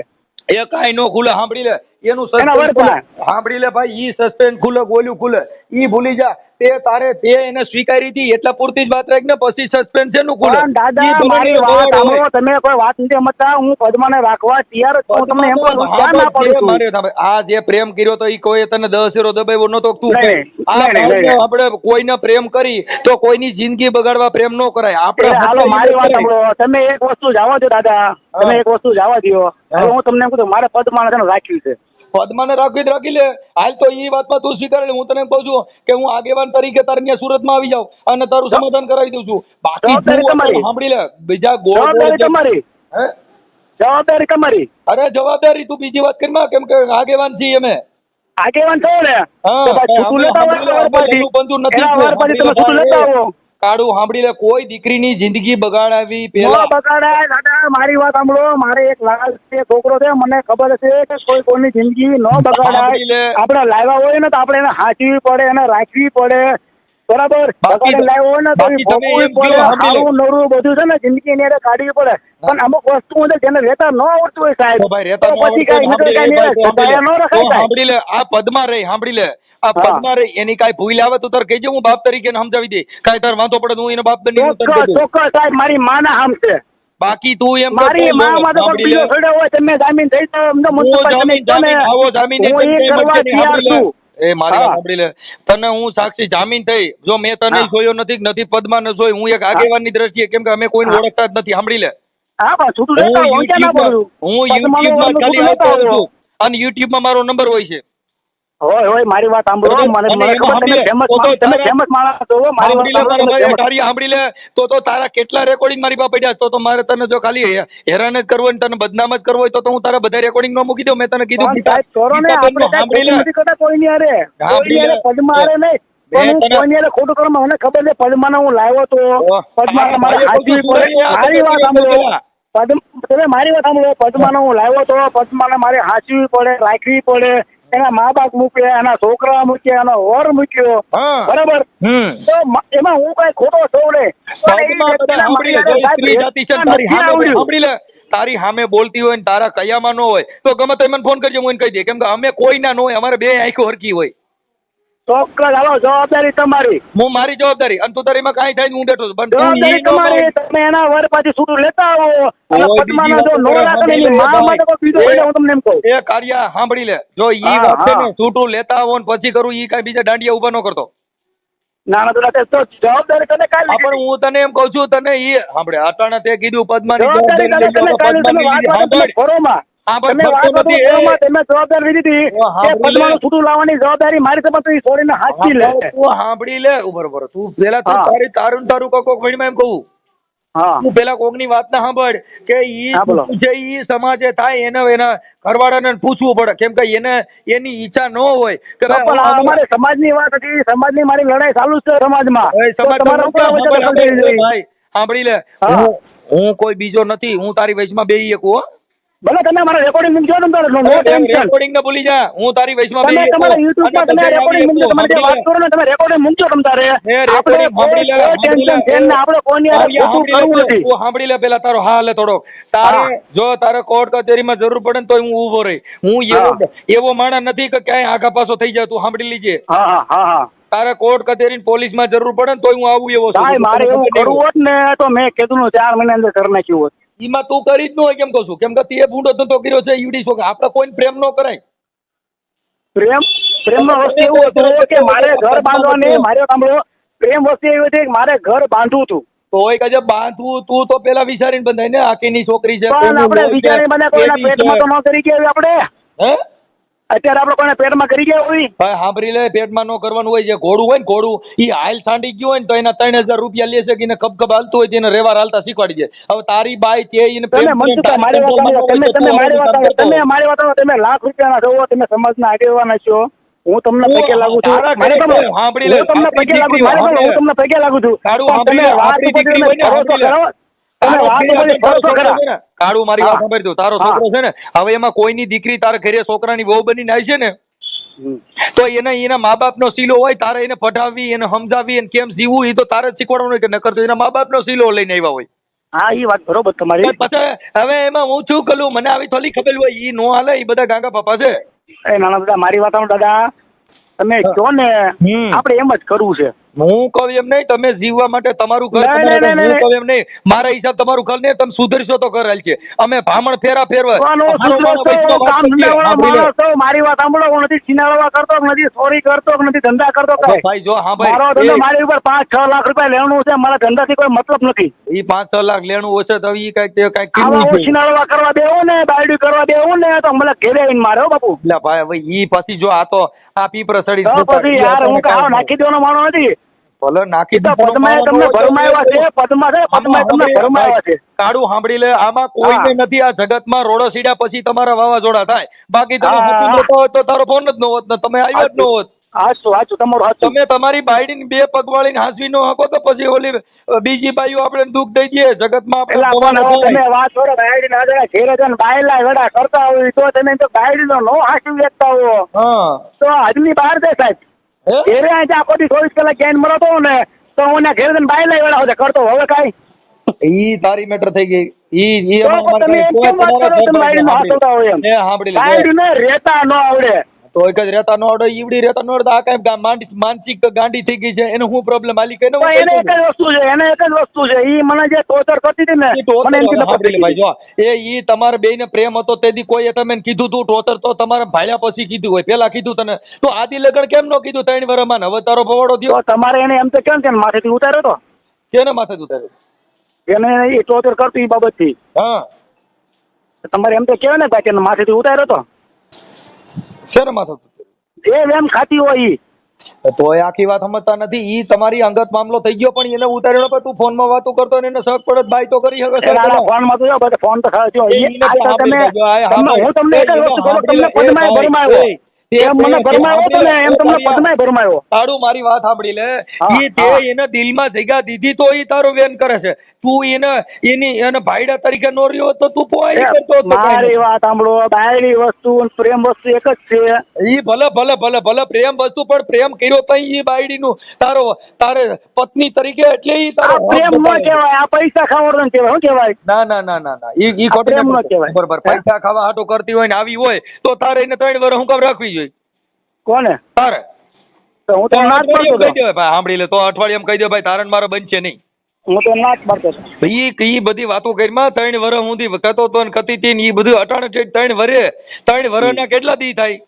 એ કાંઈ નો ખુલે. સાંભળી લે એનું એના સસ્પેન્ડ વરપા. સાંભળી લે ભાઈ, ઈ સસ્પેન્ડ ખુલે ગોલ્યું ખુલે ઈ ભૂલી જા. તે એને સ્વીકારી હતી એટલા પૂરતી જ વાત રાખ ને, પછી સસ્પેન્ડ છે નું ખુલે. પણ દાદા ઈ ભલે મારી ને વાત બરાબર હોય. સાંભળો, તમે કોઈ વાત નથી સમજતા. હું પદ્માને રાખવા તૈયાર જ છું. હું તમને એમ કહું છું, ક્યાં ના પાડું છું? મારે સાંભળ, આ જે પ્રેમ કર્યો તો ઈ કોઈ તને 10 એરો દબાવ્યો નતો તું નહીં, આ નહીં, નહીં, ભાઈને નહીં. આપણે કોઈને પ્રેમ કરી તો કોઈની જિંદગી બગાડવા પ્રેમ ન કરાય. એટલે હાલો આપણે મારી વાત સાંભળો, તમે એક વસ્તુ જવા દો દાદા, તમે એક વસ્તુ જવા દો. હવે હું તમને એમ કહું છું, મારે પદ્માને છે ને રાખ્યું છે. પદ્માને રાખી લે. હાલ તો ઈ વાતમાં તું સ્વીકાર લે. હું તને એમ કહું છું કે હું આગેવાન તરીકે તારે ત્યાં સુરતમાં આવી જાઉં અને તારું સમાધાન કરાવી દઉં છું. બાકી જવાબદારી તું તમારી. સાંભળી લે, બીજા ગોળ જવાબદારી ગોળ તમારી, હે? જવાબદારી તમારી. અરે જવાબદારી તું બીજી વાત કરી માં, કેમ કે આગેવાન છીએ અમે. આગેવાન છો ને, હા, તો ભાઈ છૂટું લેતા હોય તો વરપાથી. બંધુ નથી. એના વરપાથી તમે છૂટું લેતા આવો. કાળું સાંભળી લે, કોઈ દીકરીની જિંદગી બગાડાવી નો પેલા બગાડાય દાદા, મારી વાત સાંભળો. મારે એક લાલ છે છોકરો છે, મને ખબર છે કે કોઈની જિંદગી નો સાંભળી લે. બગાડાય. આપણે લાવ્યા હોય ને તો આપણે એને હાચવી પડે, એને રાખવી પડે, બરાબર. બાકી બગાડે લાવ્યો હોય ને તો બાકી તમે ભોગવવું એમ કહો, પડે, સાંભળી લે. આવું નવરું બધું છે ને જિંદગી ની અંદર કાઢવી પડે. પણ અમુક વસ્તુ છે જેને રહેતા ન આવડતું હોય સાહેબ, તો ભાઈ રહેતા તો ન પછી આવડતું કાંઈ હોય, નકર કાંઈ સાંભળી લે, નહીં, ન રખાય સાહેબ. સાંભળી લે. આ પદ્મા રહી, સાંભળી લે, આ હા. પદ્મા રહી, એની કાંઈ ભૂલ આવે તો તાર કહેજે, હું બાપ તરીકે સમજાવી દે. કાંઈ તાર વાંધો પડે તો હું એનો બાપ બની હું તને કહી ચોક્કસ દઉં. ચોક્કસ સાહેબ, મારી માના હામ છે. બાકી તું એમ મારી કરતો માં માં તો કોઈ સાંભળી બીજો લે. છોડ્યો હોય, તમે જામીન થઈ તો એમ તો હું મુન્સિપલ તમે જામીન કહો ને, આવો જામીન હું એ કરવા તૈયાર છું. એ મારી વાત હા. સાંભળી લે. તને હું સાક્ષી જામીન થઈ, જો મેં તને હા. જોયો નથી પદ્મા ને જોઈ, હું એક આગેવાનની દ્રષ્ટિએ, કેમ કે અમે કોઈને હા. ઓળખતા જ નથી. સાંભળી લે, હા પણ છૂટું લેતા હોય, ક્યાં ના પડું? હું પદ્માનું યુટ્યુબમાં છૂટું ખાલી લેતા આવતો હોય. હોઉં છું અને યુટ્યુબમાં મારો નંબર હોય છે. હોય મારી વાત સાંભળો. બરોબર? મને અને મને એમાં ખબર તમે સાંભળી લે, ફેમસ તો તમે તારા- ફેમસ માણસ છો. મારી વાત સાંભળી લે, સાંભળો, તમે મારા famous. કાર્ય સાંભળી લે. તો તારા કેટલા રેકોર્ડિંગ મારી પાસે પડ્યા છે. તો મારે તને જો ખાલી હેરાન જ કરવું હોય ને તને બદનામ જ કરવું હોય તો હું તારા બધા રેકોર્ડિંગ નો મૂકી દઉં. મેં તને કીધું પણ સાહેબ કરો ને, આપણે કાંઈ સાંભળી ખોટું લે. નથી કરતા કોઈની હારે. સાંભળી કોઈની હારે લે. પદ્મા હારે નહીં. પણ હું તને- કોઈની હારે ખોટું કરવા, મને ખબર છે પદ્માને હું લાવ્યો તો. ઓહ. પદ્માને મારે મારે હાચવી બધું પડે. સુધારી આ મારી વાત બધું સાંભળો. સુધારી. તમે મારી વાત સાંભળો. પદ્માને હું લાવ્યો તો, પદ્માને મારે હાચવી પડે, રાખવી પડે. એના મા બાપ મૂક્યા, એના છોકરા મૂક્યા, એનો વર મૂક્યો, હા. બરાબર. તો એમાં હું કઈ ખોટો છું ને? સાઉથમાં બધા સાંભળી લે, જો સ્ત્રી જાતિ છે ને તારી સામે સાંભળી લે, તારી સામે બોલતી હોય ને તારા કયામાં ન હોય તો ગમે તે મને ફોન કરજે, હું એને કહી દે. કેમ કે અમે કોઈના ન હોય, અમારે બે આંખો હરકી હોય. ચોક્કસ હાલો, જવાબદારી તમારી. હું મારી જવાબદારી, અને તું તારીમાં કાંઈ થાય ને હું બેઠો છું. પણ તું જવાબદારી ઈ ન તમારી. બોલ. તમે એના વર પાછી છૂટું લેતા આવો. અને ઓય, પદ્માનો બીજી જો વાત નો કરે, રાખે ને એની સાંભળી લે, મા માટે કોઈ બીજો ભાઈ. હોય, હું તમને એમ કહું. એ કાર્ય સાંભળી લે, જો ઈ હા, વાત છે હા. ને છૂટું લેતા આવો ને પછી કરું, ઈ કાંઈ બીજા દાંડિયા ઉભા ન કરતો. ના ના તો જવાબદારી તમે કાલે હા, પણ હું તને એમ કહું છું, તને ઈ સાંભળે, અટાણે તે કીધું પદ્માની જવાબદારી જવાબદારી તમે લઈ કાલે લો, તમે પદ્માની વાત લીધી. કરો માં. હા, પણ તમે વાત ફરતો નથી, કરો, તમે જવાબદારી લીધી હતી હા, કે સાંભળી લે. પદ્માનું છૂટું લાવવાની જવાબદારી મારી છે, પણ તું ઈ છોડીને હાચવી લે. તું સાંભળી લે, બરોબર. તું પેલા તું હા. તારું કોક વણીમાં એમ કહું, હા તું પેલા કોકની વાત ના સાંભળ કે ઈ હા, બોલો. જે ઈ સમાજે થાય એને એના ઘરવાળાને પૂછવું પડે. કેમ કે એને એની ઈચ્છા ન હોય કે તો પણ આ અમારે સમાજની વાત હતી, સમાજની મારી લડાઈ ચાલુ જ છે સમાજમાં. એ તો સમાજ તમારા ઉપર વચ્ચે દખલ થઈ ગઈ. ભાઈ સાંભળી લે, હા. હું કોઈ બીજો નથી, હું તારી વચમાં બેહી શકું. હો, ભલે તમે મારા રેકોર્ડિંગ મૂકજો ને નો ટેન્શન. રેકોર્ડિંગ ને ભૂલી જા, હું તારી વચમાં તમે બેહી તમારા શકું. યુટ્યુબમાં અને તમે બધાય રેકોર્ડિંગ મૂકજો, આવી તમારે જે વાત શકું. કરો ને તમે રેકોર્ડિંગ મૂકજો તમ તારે. એ આપણે રેકોર્ડિંગ સાંભળી લે, કોઈ ટેન્શન છે ને, આપણે કોઈની હારે ખોટું કરવું નથી. તું સાંભળી લે પેલા તારો હા લે થોડો. તારે જો તારે કોર્ટ કચેરીમાં જરૂર પડે ને તો હું ઊભો રહી. હું એવો માણસ નથી કે ક્યાંય આગા પાછો થઈ જાય. તું સાંભળી લીજે, હા હા હા હા તારે કોર્ટ કચેરી પોલીસમાં જરૂર પડે ને તો હું આવું એવો છું. સાહેબ મારે એવું કરવું હોત ને તો મેં કીધું 4 મહિના અંદર કરી નાખ્યું હોત. એમાં તું કરી જ ન હોય. કેમ કહું છું, કેમ કે તે બુંડો ધંધો કર્યો છે ઈવડી છોકરા. આપણે કોઈને પ્રેમ ન કરાય. પ્રેમનો વસ્તુ એવું હતું કે મારે ઘર બાંધવાની, મારે સાંભળો, પ્રેમ વસ્તુ એવી હતી કે મારે ઘર બાંધવું હતું. તો હોય કે બાંધવું, તું તો પેલા વિચારીને બંધાય ને, આકીની છોકરી છે, પણ આપણે વિચારી બધા કોઈના પેટમાં તો ન કરી ગયા હોય. આપણે હે અત્યારે આપણે કોઈના પેટમાં કરી ગયા હોય. ભાઈ સાંભળી લે, પેટમાં ન કરવાનું હોય. જે ઘોડું હોય ને, ઘોડું ઈ હાલ સાંડી ગયું હોય ને તો એના 3000 રૂપિયા લે છે કે એને કબ હાલતું હોય તેને રેવાર હાલતા શીખવાડી દે. હવે તારી બાઈ તે એને તમે મનસુખા મારી વાત સાંભળો, તમે મારી વાત સાંભળો, તમે મારી વાત સાંભળો, તમે લાખ રૂપિયાના છો, તમે સમાજના આગેવાન છો. હું તમને પગે લાગુ છું. મારે સાંભળો, સાંભળી લે, હું તમને પગે લાગુ છું. મારે સાંભળો, હું તમને પગે લાગુ છું. કાળું પણ તમે વાત આપણી ઉપર દીકરી તમે હોય ને, ભરોસો કરો. તમે વાત ઉપર ભરોસો કરો. કાળું મારી વાત હા. સાંભળી તું, તારો હા. છોકરો છે ને, હવે એમાં કોઈની દીકરી તારા ઘરે છોકરાની વહુ બનીને આવી છે ને, તો એના મા બાપનો સીલો હોય. તારે એને પઢાવવી, એને સમજાવી, એને કેમ જીવવું એ તો તારે જ શીખવાડવાનું હોય. કે નકર તો એના મા બાપનો સીલો લઈને આવ્યા હોય. હા એ વાત બરોબર તમારી. પછી હવે એમાં હું શું કરું, મને આવી થોડી ખબર હોય. ઈ નો હાલે, ઈ બધા ગાંગા પાપા છે. એ નાના દાદા મારી વાત સાંભળો દાદા, તમે કહો ને આપણે એમ જ કરવું છે. હું કહું એમ નહીં, તમે જીવવા માટે તમારું ઘર નહીં, તમારે નહીં, હું નહીં. કહું એમ નહીં, મારા હિસાબ તમારું ઘર નહીં, તમે સુધરશો તો ઘર હાલ છે. અમે ભામણ ફેરવા કોનો સુધરો છો? કામ ધંધાવાળા માણસ છો. મારી વાત સાંભળો, હું નથી છીનાળવા કરતો, નથી ચોરી કરતો, નથી ધંધા કરતો કાંઈ. ભાઈ જો હા મારો ભાઈ ધંધો મારી ઉપર 5-6 લાખ રૂપિયા લેવાનું છે. મારા ધંધાથી કોઈ મતલબ નથી. એ 5-6 લાખ લેણું ઓછે તો ઈ કઈક આવા હું છીનાળવા કરવા દેવું ને, બાયડી કરવા દેવું ને તો મને ઘેરે આવીને મારે હો બાપુ. એટલે ભાઈ હવે ઈ પછી જો આ તો આ પીપર સડી તો પછી યાર હું કાવ નાખી દેવાનો માણો નથી. ભલે નાખી તો પદ્માએ તમને ભરમાવ્યા છે, પદ્મા છે, પદ્માએ તમને ભરમાવ્યા છે. કાળું સાંભળી લે, આમાં કોઈને નથી આ જગતમાં રોડો સીડ્યા પછી તમારા વાવાઝોડા થાય. બાકી તમે હા, હતું હા. નતો હોત તો તારો ફોન જ ન હોત ને તમે આવ્યા જ ન હોત. હાચું તમારું હાચું. તમે તમારી બાયડીને 2 પગવાળીને હાંસવી ન હકો તો પછી ઓલી બીજી બાઈઓ આપણે દુઃખ દઈ દઈએ જગતમાં આપણે પેલા ભગવાન પણ થાય. તમે વાત કરો બાયડી ના જરા ઘેરે જઈને બાયલા વેડા કરતા હોય તો તમે તો બાયડી નો નો હાંસી વેચતા હો હા તો આજની બહાર દે સાહેબ. હે? ઘેરે આજે આખો દી 24 કલાક ગેન મળતો ને તો હું ઘેરે જઈને બાયલા વેડા હોતે કરતો હવે કાંઈ. ઈ તારી મેટર થઈ ગઈ. ઈ તો અમારે તમે એમ કોઈ કેમ વાત તમારા કરો તમે બાયડી નો ઘરમાં હાંસવતા હોય એમ? એ સાંભળી લે. બાયડી ને રેતા ન આવડે. તો એક જ રહેતા ન આવડે, ઈવડી રહેતા ન આવડે, આ કઈ માનસિક ગાંડી થઈ ગઈ છે, એને શું પ્રોબ્લેમ આલી કઈ તો એને એક જ વસ્તુ છે, એને એક જ વસ્તુ છે. ઈ મને જે ટોર્ચર કરતી હતી ને મને એમ કીધું ભાઈ જો ઈ તમારે બેયને પ્રેમ હતો તેથી કોઈ તમે કીધું તું ટોચર તો તમારે ભાળ્યા પછી કીધું હોય, પેલા કીધું તને તો આદિ લગન કેમ ન કીધું 3 વર્ષમાં? હવે તારો ભવાડો તો થયો તમારે એને એમ તો કેમ કે માથેથી ઉતાર્યો તો કેને માથે ઉતાર્યો? એને એ ટોર્ચર કરતું એ બાબતથી હા તમારે એમ તો કહેવાય ને ભાઈ કે માથેથી ઉતાર્યો તો શેને માથે ઉતાર્યો? એમ ખાતી હોય ઈ. તો એ આખી વાત સમજતા નથી. ઈ તમારી અંગત મામલો થઈ ગયો પણ એને ઉતાર્યો પણ તું ફોનમાં વાતો કરતો ને એને શક પડે બાય તો કરી શકે. ફોનમાં તો જો બધા ફોન તો થાય છે. એ એને તો સાંભળી લેજો. આ સાંભળી. હું તમને એક જ વસ્તુ કહું, તમને પદ્માએ ભરમાયો. એમ મને ભરમાયો હતો ને એમ તમને પદ્માએ ભરમાયો. તારું મારી વાત સાંભળી લે. હા, ઈ તે એને દિલમાં જગ્યા દીધી તો ઈ તારો વેન કરે છે. તું એને ભાઈડા તરીકે નો રહ્યો તો તું પોઈ કરતો હતો. મારી વાત સાંભળો, બાયડી વસ્તુ અને પ્રેમ વસ્તુ એક જ છે. ઈ ભલે પ્રેમ વસ્તુ પણ પ્રેમ કર્યો તો ઈ બાયડીનું તારે પત્ની તરીકે એટલે ઈ આ તારો પ્રેમ ન કહેવાય, આ પૈસા ખાવાનો કહેવાય. શું કહેવાય? ના ઈ આ ખોટું પ્રેમ ન કહેવાય. બરોબર. પૈસા ખાવા હાટો કરતી હોય ને આવી હોય તો તારે એને 3 વર્ષ હું કામ રાખવી જોઈએ કોને? તારે? તો હું તો ના જ અઠવાડિયે પાડતો કહી દે ભાઈ, સાંભળી લે તો અઠવાડિયે કહી દે ભાઈ તારે ને મારે બનશે નહીં. હું તો ના જ પાડતો હતો. ઈ બધી વાતો કરીમાં 3 વર્ષ સુધી કહેતો તો ને કતી હતી ને ઈ બધું અટાણે 3 વર્ષના કેટલા દી થાય?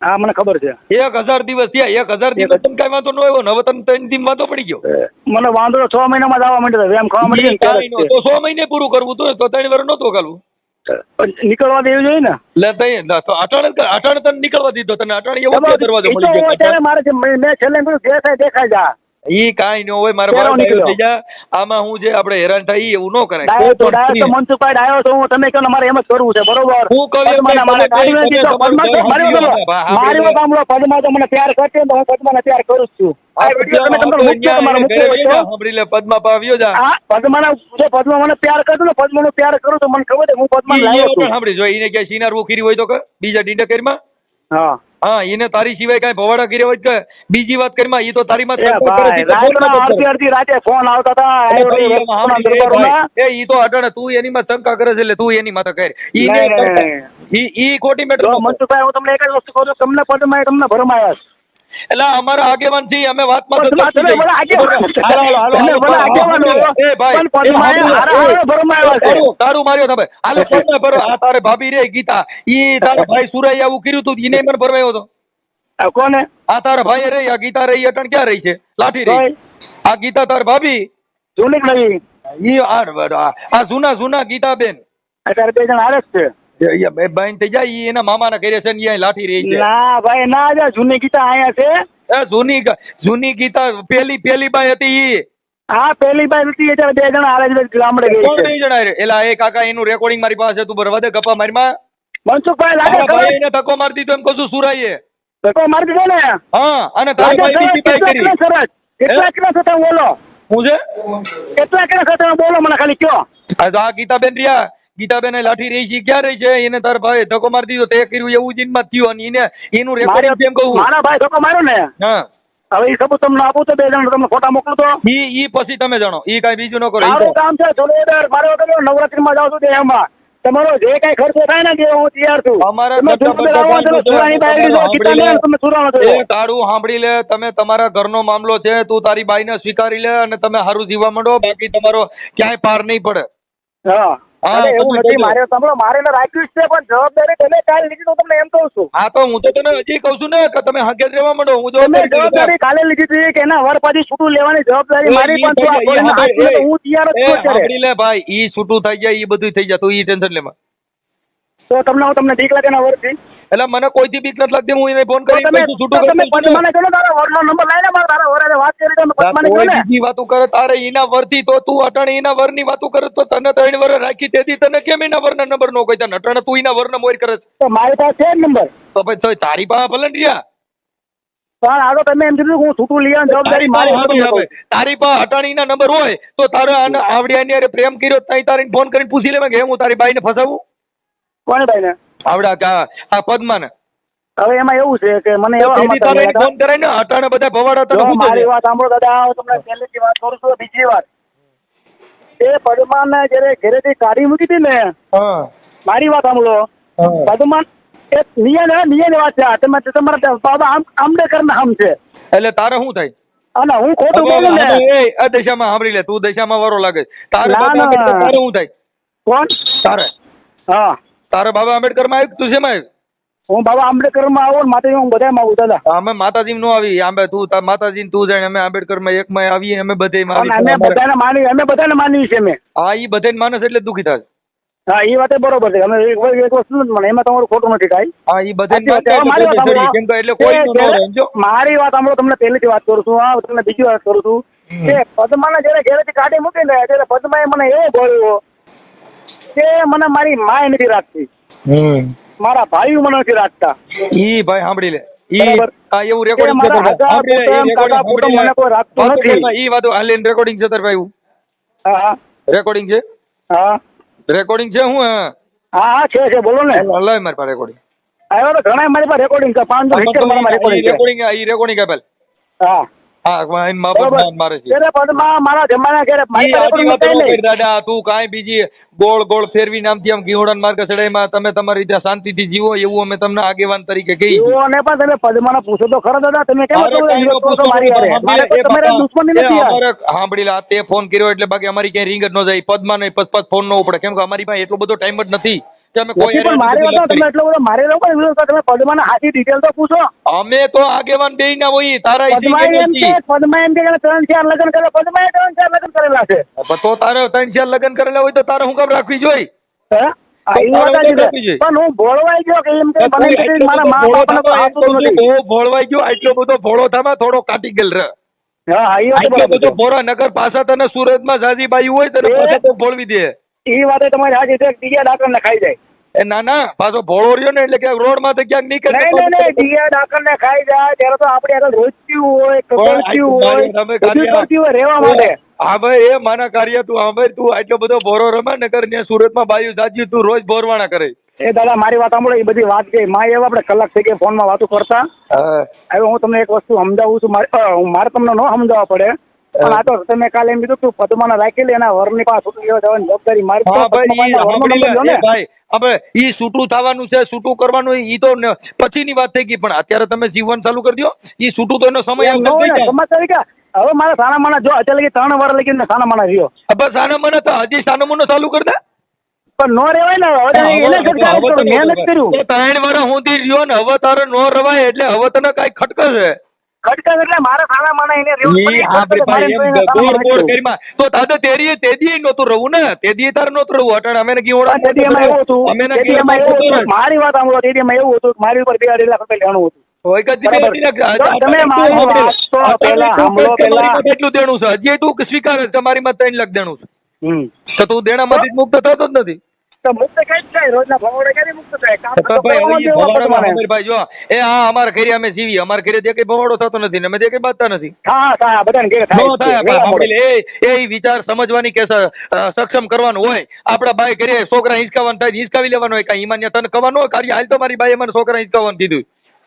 હા મને ખબર છે. 1000 દિવસ થયા. 1000 દિવસ તને કઈ વાંધો ન આવ્યો ને હવે તને 3 દિન વાંધો પડી ગયો. મને વાંધો 6 મહિનામાં જ આવવા માંડ્યો એમ ખાવા ઈ કાંઈ નો. માંડ્યો. તો 6 મહિને પૂરું કરવું તો 3 વર્ષ નહોતું કરવું. નીકળવા દેવું જોઈએ ને. તો અટાણે તને નીકળવા દીધો, તને અટાણે એવો તમારો દરવાજો ઈ તો મળી ગયો. અત્યારે મારે છે, મેં છેલ્લે એમ કીધું જે થાય દેખાય જા. ઈ કાંઈ ન હોય મારા પેલો બાપ નીકળ્યો. થઈ જા. આમાં હું જે આપણે હેરાન થાય ઈ એવું ન કરાય. ડાયો તો મનસુખભાઈ ડાયો તો હું તમે કહો ને મારે એમ જ કરવું છે બરોબર. હું કહું એમ પદ્માને મારે તમે કાઢી નથી તો તમારું પદ્મા તો મારી વાત સાંભળો. મારી વાત સાંભળો, પદ્મા તો મને પ્યાર કરતી હોય ને તો હું પદ્માને પ્યાર કરું જ છું. આ વિડીયો તમે તમારો મૂકજો, તમારો મૂકવો હોય તો. સાંભળી લે પદ્મા પાવ્યો જા. હા પદ્માને જો પદ્મા મને પ્યાર કરતું ને પદ્માનો પ્યાર કરું તો મને ખબર છે હું પદ્માને લાવ્યો છું. સાંભળી જો એને ક્યાંય સિનાર ઉખીરી હોય તો કે બીજા ડીંડા કરીમાં હા હા એને તારી સિવાય કાંઈ ભવાડા કર્યા હોય કે બીજી વાત કરીમાં ઈ તો તારી માં એ ભાઈ રાતના અડધી રાતે ફોન આવતા હતા. ઈ તો અટાણે તું એની માં શંકા કરે છે એટલે તું એની માથે કર. ઈ ખોટી મેટર. મનસુખભાઈ હું તમને એક જ વસ્તુ કહું છું, તમને પદ્માએ તમને ભરમાયા છે. એટલે અમારા આગેવાન થી અમે વાતમાં તમે ભલે આગેવાન તારું માર્યો તમે હાલો કોને ભરો? આ તારે ભાભી રે ગીતા ઈ તારા ભાઈ સુરાઈ આવું કર્યું તું એને મને ભરવાયો હતો. કોને? આ તારા ભાઈ રે આ ગીતા રે અટણ ક્યાં રહી છે? લાઠી રહી. આ ગીતા તાર ભાભી જૂની નવી ઈ આ જૂના ગીતા બેન અત્યારે 2 જણ હારે જ છે. બેન થઈ જાય ઈ એના મામાના ઘરે છે ને લાઠી રહી છે. ના ભાઈ ના જા જૂની ગીતા અહીંયા છે. જૂની ગીતા પેલી બાઈ હતી ઈ. હા પેલી બાઈ હતી અત્યારે 2 જણ હારે જ ગામડે ગઈ કોણ છે. નહીં જણાય એલા એ કાકા એનું રેકોર્ડિંગ મારી પાસે તું બરવા દે ગપ્પા મારીમાં. મનસુખભાઈ લાગે તારા ભાઈ એને ધક્કો મારી દીધો એમ કશું સુરાઈએ. ધક્કો મારી દીધો ને? હા અને તારા ભાઈ બીજી બાઈ કરી. કેટલા સાથે બોલો? હું છે કેટલા સાથે બોલો મને ખાલી કયો. આ ગીતાબેન રહ્યા ગીતાબેન લાઠી રહી છે ક્યાં રહી છે? એને તારા ભાઈ ધક્કો મારી દીધો તે કર્યું એવું જીનમાં થયું અને એનું રેકોર્ડિંગ કેમ કહું? મારા ભાઈ ધક્કો માર્યો ને. હા હવે એ સબૂત તમને આપું તો 2 જણ તમને ફોટા મોકલું તો. ઈ પછી તમે જાણો ઈ કાંઈ બીજું ન કરો. મારું કામ છે જોડેદાર મારે નવરાત્રીમાં જાઉં છું એમાં તમારો જે કઈ ખર્ચો થાય ને તે હું તૈયાર છું. અમારા તમે સુરત લાવો છો, સુરાની બાઈ જો કીધા ને તમે સુરાનો છો. એ તારું સાંભળી લે, તમે તમારા ઘરનો મામલો છે, તું તારી બાઈને સ્વીકારી લે અને તમે સારું જીવવા માંડો, બાકી તમારો ક્યાંય પાર નહીં પડે. હા હા, અરે એવું તમે નથી, કહેજો. મારે સાંભળો, મારે એને રાખ્યું જ છે, પણ જવાબદારી તમે કાલે લીધી તો તમને એમ કહું છું. હા તો હું તો તને હજી કહું છું ને કે તમે હાકે જ રહેવા માંડો. હું તમે જવાબદારી જવાબદારી કાલે લીધી હતી કે એના વર પાછી છૂટું લેવાની જવાબદારી મારી પણ છું. આ કોઈને હાથ મળે તો હું તૈયાર જ છું અત્યારે. સાંભળી લે ભાઈ, ઈ છૂટું થઈ જાય, ઈ બધું થઈ જાય, તું ઈ ટેન્શન લેમાં. તો તમને બીક લાગે એના વરથી? એટલે મને કોઈથી બીક નથી લાગતી, હું એને ફોન તો કરી તમે કહું છું, છૂટું તો તમે કરી દઉં છું. પદ્માને કહો ને, તારા વરનો નંબર લાઈને મારે તારા વરાને વાત કરી, તમે પદ્માને કહો કોઈ ને. બીજી વાતો કરે તારે એના વરથી, તો તું અટાણે એના વરની વાતો કરે તો તને 3 વર રાખી તેથી તને કેમ એના વરના નંબર નો કહી? તને અટાણે તું એના વરના મોર કરે છે. તો મારી પાસે છે જ નંબર. તો પછી તોય તારી પાસે ભલે ને રહ્યા. પણ આ તો તમે એમ કીધું કે હું છૂટું લઈ આવવાની જવાબદારી મારી છે, તમને કહું. તારી પાસે અટાણીના નંબર હોય તો તારે આવડિયાની હારે પ્રેમ કર્યો તઈ તારીને ફોન કરીને પૂછી લેવા કે હું તારી બાઈને ફસાવું. કોને ભાઈને? આવડા આ પદ્માને. હવે એમાં એવું છે કે મને એવા તેથી સમાચાર તારે એને મળ્યા ફોન કરાય ને, અટાણે બધા ભવાડા તને હતા. જો પૂછે મારી છે. વાત સાંભળો દાદા, હું તમને પહેલેથી વાત કરું છું. બીજી વાત, એ પદ્માને જ્યારે ઘરેથી કાઢી મૂકી હતી ને, હા મારી વાત સાંભળો, હા. પદ્માન એક નિયની વાત છે. તમે તમારા બાબા આંબેડકર ના આમ છે એટલે તારે શું થાય? અને હું ખોટું બોલું ને? એ આ દશામાં સાંભળી લે, તું દશામાં વારો લાગે. તારે ના, બાબા ના. આંબેડકર તારે શું થાય? કોણ? તારે હા, તારે બાબા આંબેડકર માં આવ્યું, તું શેમાં આવ્યું? હું બાબા આંબેડકર માં આવું ને માતા હું બધામાં આવું દાદા. અમે માતાજી નો આવી, આંબે તું માતાજી તું જાણે, અમે આંબેડકર માં એક માં આવીએ, અમે બધે અને અમે બધાને માનવી છે મેં. હા ઈ બધે માણસ એટલે દુઃખી થાય. હા, એ વાત બરોબર છે. અમે એક વસ્તુ નથી મને એમાં તમારું ખોટું નથી કાંઈ. હા ઈ બધે મારી વાત સાંભળો. કેમ કે એટલે કોઈ નો રહે સમજો. મારી વાત સાંભળો, તમને પહેલેથી વાત કરું છું. હા, તમને બીજી વાત કરું છું કે પદ્માને જયારે ઘરેથી કાઢી મૂકી ને ત્યારે પદ્માએ મને એવો બોલ્યો કે મને મારી માય નથી રાખતી, મારા ભાઈઓ મને નથી રાખતા. ઈ ભાઈ સાંભળી લે, ઈ બરાબર. આ એવું કે રેકોર્ડિંગ છે મારા તારે. હાજા સાંભળી લે, ઈ પુત્ર, કાકા પુત્ર રેકોર્ડિંગ મને કોઈ રાખતું નથી. ઈ વાતો હાલીને રેકોર્ડિંગ છે તારે ભાઈ. હા હા રેકોર્ડિંગ છે, હા રેકોર્ડિંગ છે. હું હા હા છે બોલો ને. લાય મારી પાસે રેકોર્ડિંગ. આવ્યો તો ઘણા મારી પાસે રેકોર્ડિંગ છે. 500 મીટર મારા રેકોર્ડિંગ છે. ઈ રેકોર્ડિંગ આપેલ. હા હા એન માં બરોબર. મારે છે. ત્યારે પદ્મા મારા જમાના ઘરે મારી ઈ પાસે આજી recording વાતો બતાવી ન નહીં. કર દાદા, તું કાંઈ બીજી ગોળ ગોળ ફેરવી નામથી આમ ઘીવડાન માર્ગ ચડાઈમાં તમે તમારી રીતે શાંતિથી જીવો એવું અમે તમને આગેવાન તરીકે કહીએ. એઓને પણ તમે પદ્માને પૂછો તો ખરો દાદા, તમે કેમ અરે આટલો બધો કાંઈ વિરોધ ન કરો છો મારી હારે? મારે કોઈ તમારી દુશ્મની નથી યાર. અમારે સાંભળી લે, આ તે ફોન કર્યો એટલે બાકી અમારી ક્યાંય રીંગ જ ન જાય. પદ્માને પછ ફોન ન ઉપડે, કેમ કે અમારી પાસે એટલો બધો ટાઈમ જ નથી કે અમે કોઈ નથી, પણ મારી વાત તમે એટલો બધો મારી લોકો વિરોધ કરો. તમે પદ્માને આખી ડિટેલ તો પૂછો. અમે તો આગેવાન બેય ના હોઈએ, તારા પદ્મા એમ કે 3-4 લગ્ન કરે. પદ્માએ 3-4 લગ્ન કરેલા છે. તો તારે 3-4 લગ્ન કરેલા હોય તો તારે હું કામ રાખવી જોઈએ? હે? આ એ વાત સાચી છે. પણ હું ભોળવાઈ ગયો કે એમ કે મને એમ કે મારા મા બાપને કોઈ આપતું નથી. બહુ ભોળવાઈ ગયો, આટલો બધો ભોળો થામાં થોડો કાટી ગયેલ રહે. હા હા, એ વાત આટલો બરાબર બધો છે. ભોળા નગર પાછા તને સુરતમાં જાજીબાઈ હોય તને એ- પાછા તો ભોળવી દે. એ વાતે તમારી સાચી છે. બીજા ડાકરને ખાઈ જાય. એ ના ના, પાછો ભોળો રહ્યો ને એટલે ક્યાંક રોડ માંથી ક્યાંક નીકળે. નહીં, બીજા ડાકરને ખાઈ જાય ત્યારે તો આપણે આગળ રોજ્યું હોય, કકડ્યું હોય, તમે બધું કરતી હોય રહેવા માટે. હા ભાઈ, એ માના કાર્ય તું હા ભાઈ, તું આટલો બધો ભોરો રમે ને કર ત્યાં સુરતમાં બાયું જાજ્યું, તું રોજ ભોરવાણા કરે. એ દાદા મારી વાત સાંભળો, એ બધી વાત ગઈ માં એવા આપણે કલાક થઈ ગઈ ફોનમાં વાતો કરતા. હા હવે હું તમને એક વસ્તુ સમજાવું છું. મારે તમને ન સમજાવવા પડે, પણ આ તો તમે કાલે એમ કીધું તું પદ્માને રાખેલી એના વરની પાસે છૂટી લેવા જવાની જવાબદારી મારી. હા ભાઈ, પદ્માના વરનો સાંભળી નંબર લ્યો લે, ને. એ ભાઈ હવે ઈ છૂટું થવાનું છે, છૂટું કરવાનું ઈ તો પછીની વાત થઈ ગઈ, પણ અત્યારે તમે જીવન ચાલુ કરી દો. ઈ છૂટું તો એનો સમય એમ ન આવતો હોય થઈ ને, જાય. સમાજ તરીકે હવે મારા સાના માના જો અત્યારે લગી 3 વાર લગી ને સાના માના રહ્યો, બસ સાનો મને તો હજી સાનો મનો ચાલુ કરી દે. પણ નો રેવાય ને. હવે એને સરકાર હવે તો મહેનત કર્યું. તો 3 વર્ષ સુધી રહ્યો ને, હવે તારે નો રવાય એટલે હવે તને કાંઈ ખટકશે. ખટકા એટલે મારા સાના માના એને રહેવું જ ઈ પડે. હા ભાઈ, મારે એમ એને સાના દોડ માના દોડ કર્યું. કરીમાં તો તારે તેદી નહોતું રહું ને, તેદી તારે નહોતું રહું. અટાણે અમે ને ગીવડા પણ તેથી એમાં એવું હતું, અમે ને તેથી એમાં એવું હતું, મારી વાત સાંભળો, તેથી એમાં એવું હતું કે મારી ઉપર 2.5 લાખ રૂપિયા લેવાનું હતું. બરાબર. તમે મારી વાત તો પહેલા સાંભળો પહેલા. કેટલું દેણું છે હજી તું સ્વીકારે છે? તમારી માં 3 લાખ દેણું છે, હમ તો તું દેણામાંથી મુક્ત થતો જ નથી. તો મુક્ત કઈ જ થાય, રોજના ભવાડે ક્યાંથી મુક્ત થાય? કામ તો તો ભાઈ કરવાનું હવે જ ઈ એવું ભવાડામાં પડે મને. ભાઈ જો એ હા અમારા ઘરે અમે જીવી, અમારા ઘરે જે કઈ ભવાડો થતો નથી ને અમે જે કઈ બાંધતા નથી. હા હા, બધાને ઘેર થાય નો જ છે. થાય વેલા સાંભળી મોડે. લે, એ વિચાર સમજવાની કે સક્ષમ કરવાનું હોય. આપડા બાઈ ઘરે છોકરા હિંચકાવાનું થાય, હિંચકાવી લેવાનું હોય. કાંઈ ઈમાન્ય તને કવાનું હોય કાર્ય હાલ તો મારી બાઈએ મને છોકરા હિંચકાવાનું કીધું.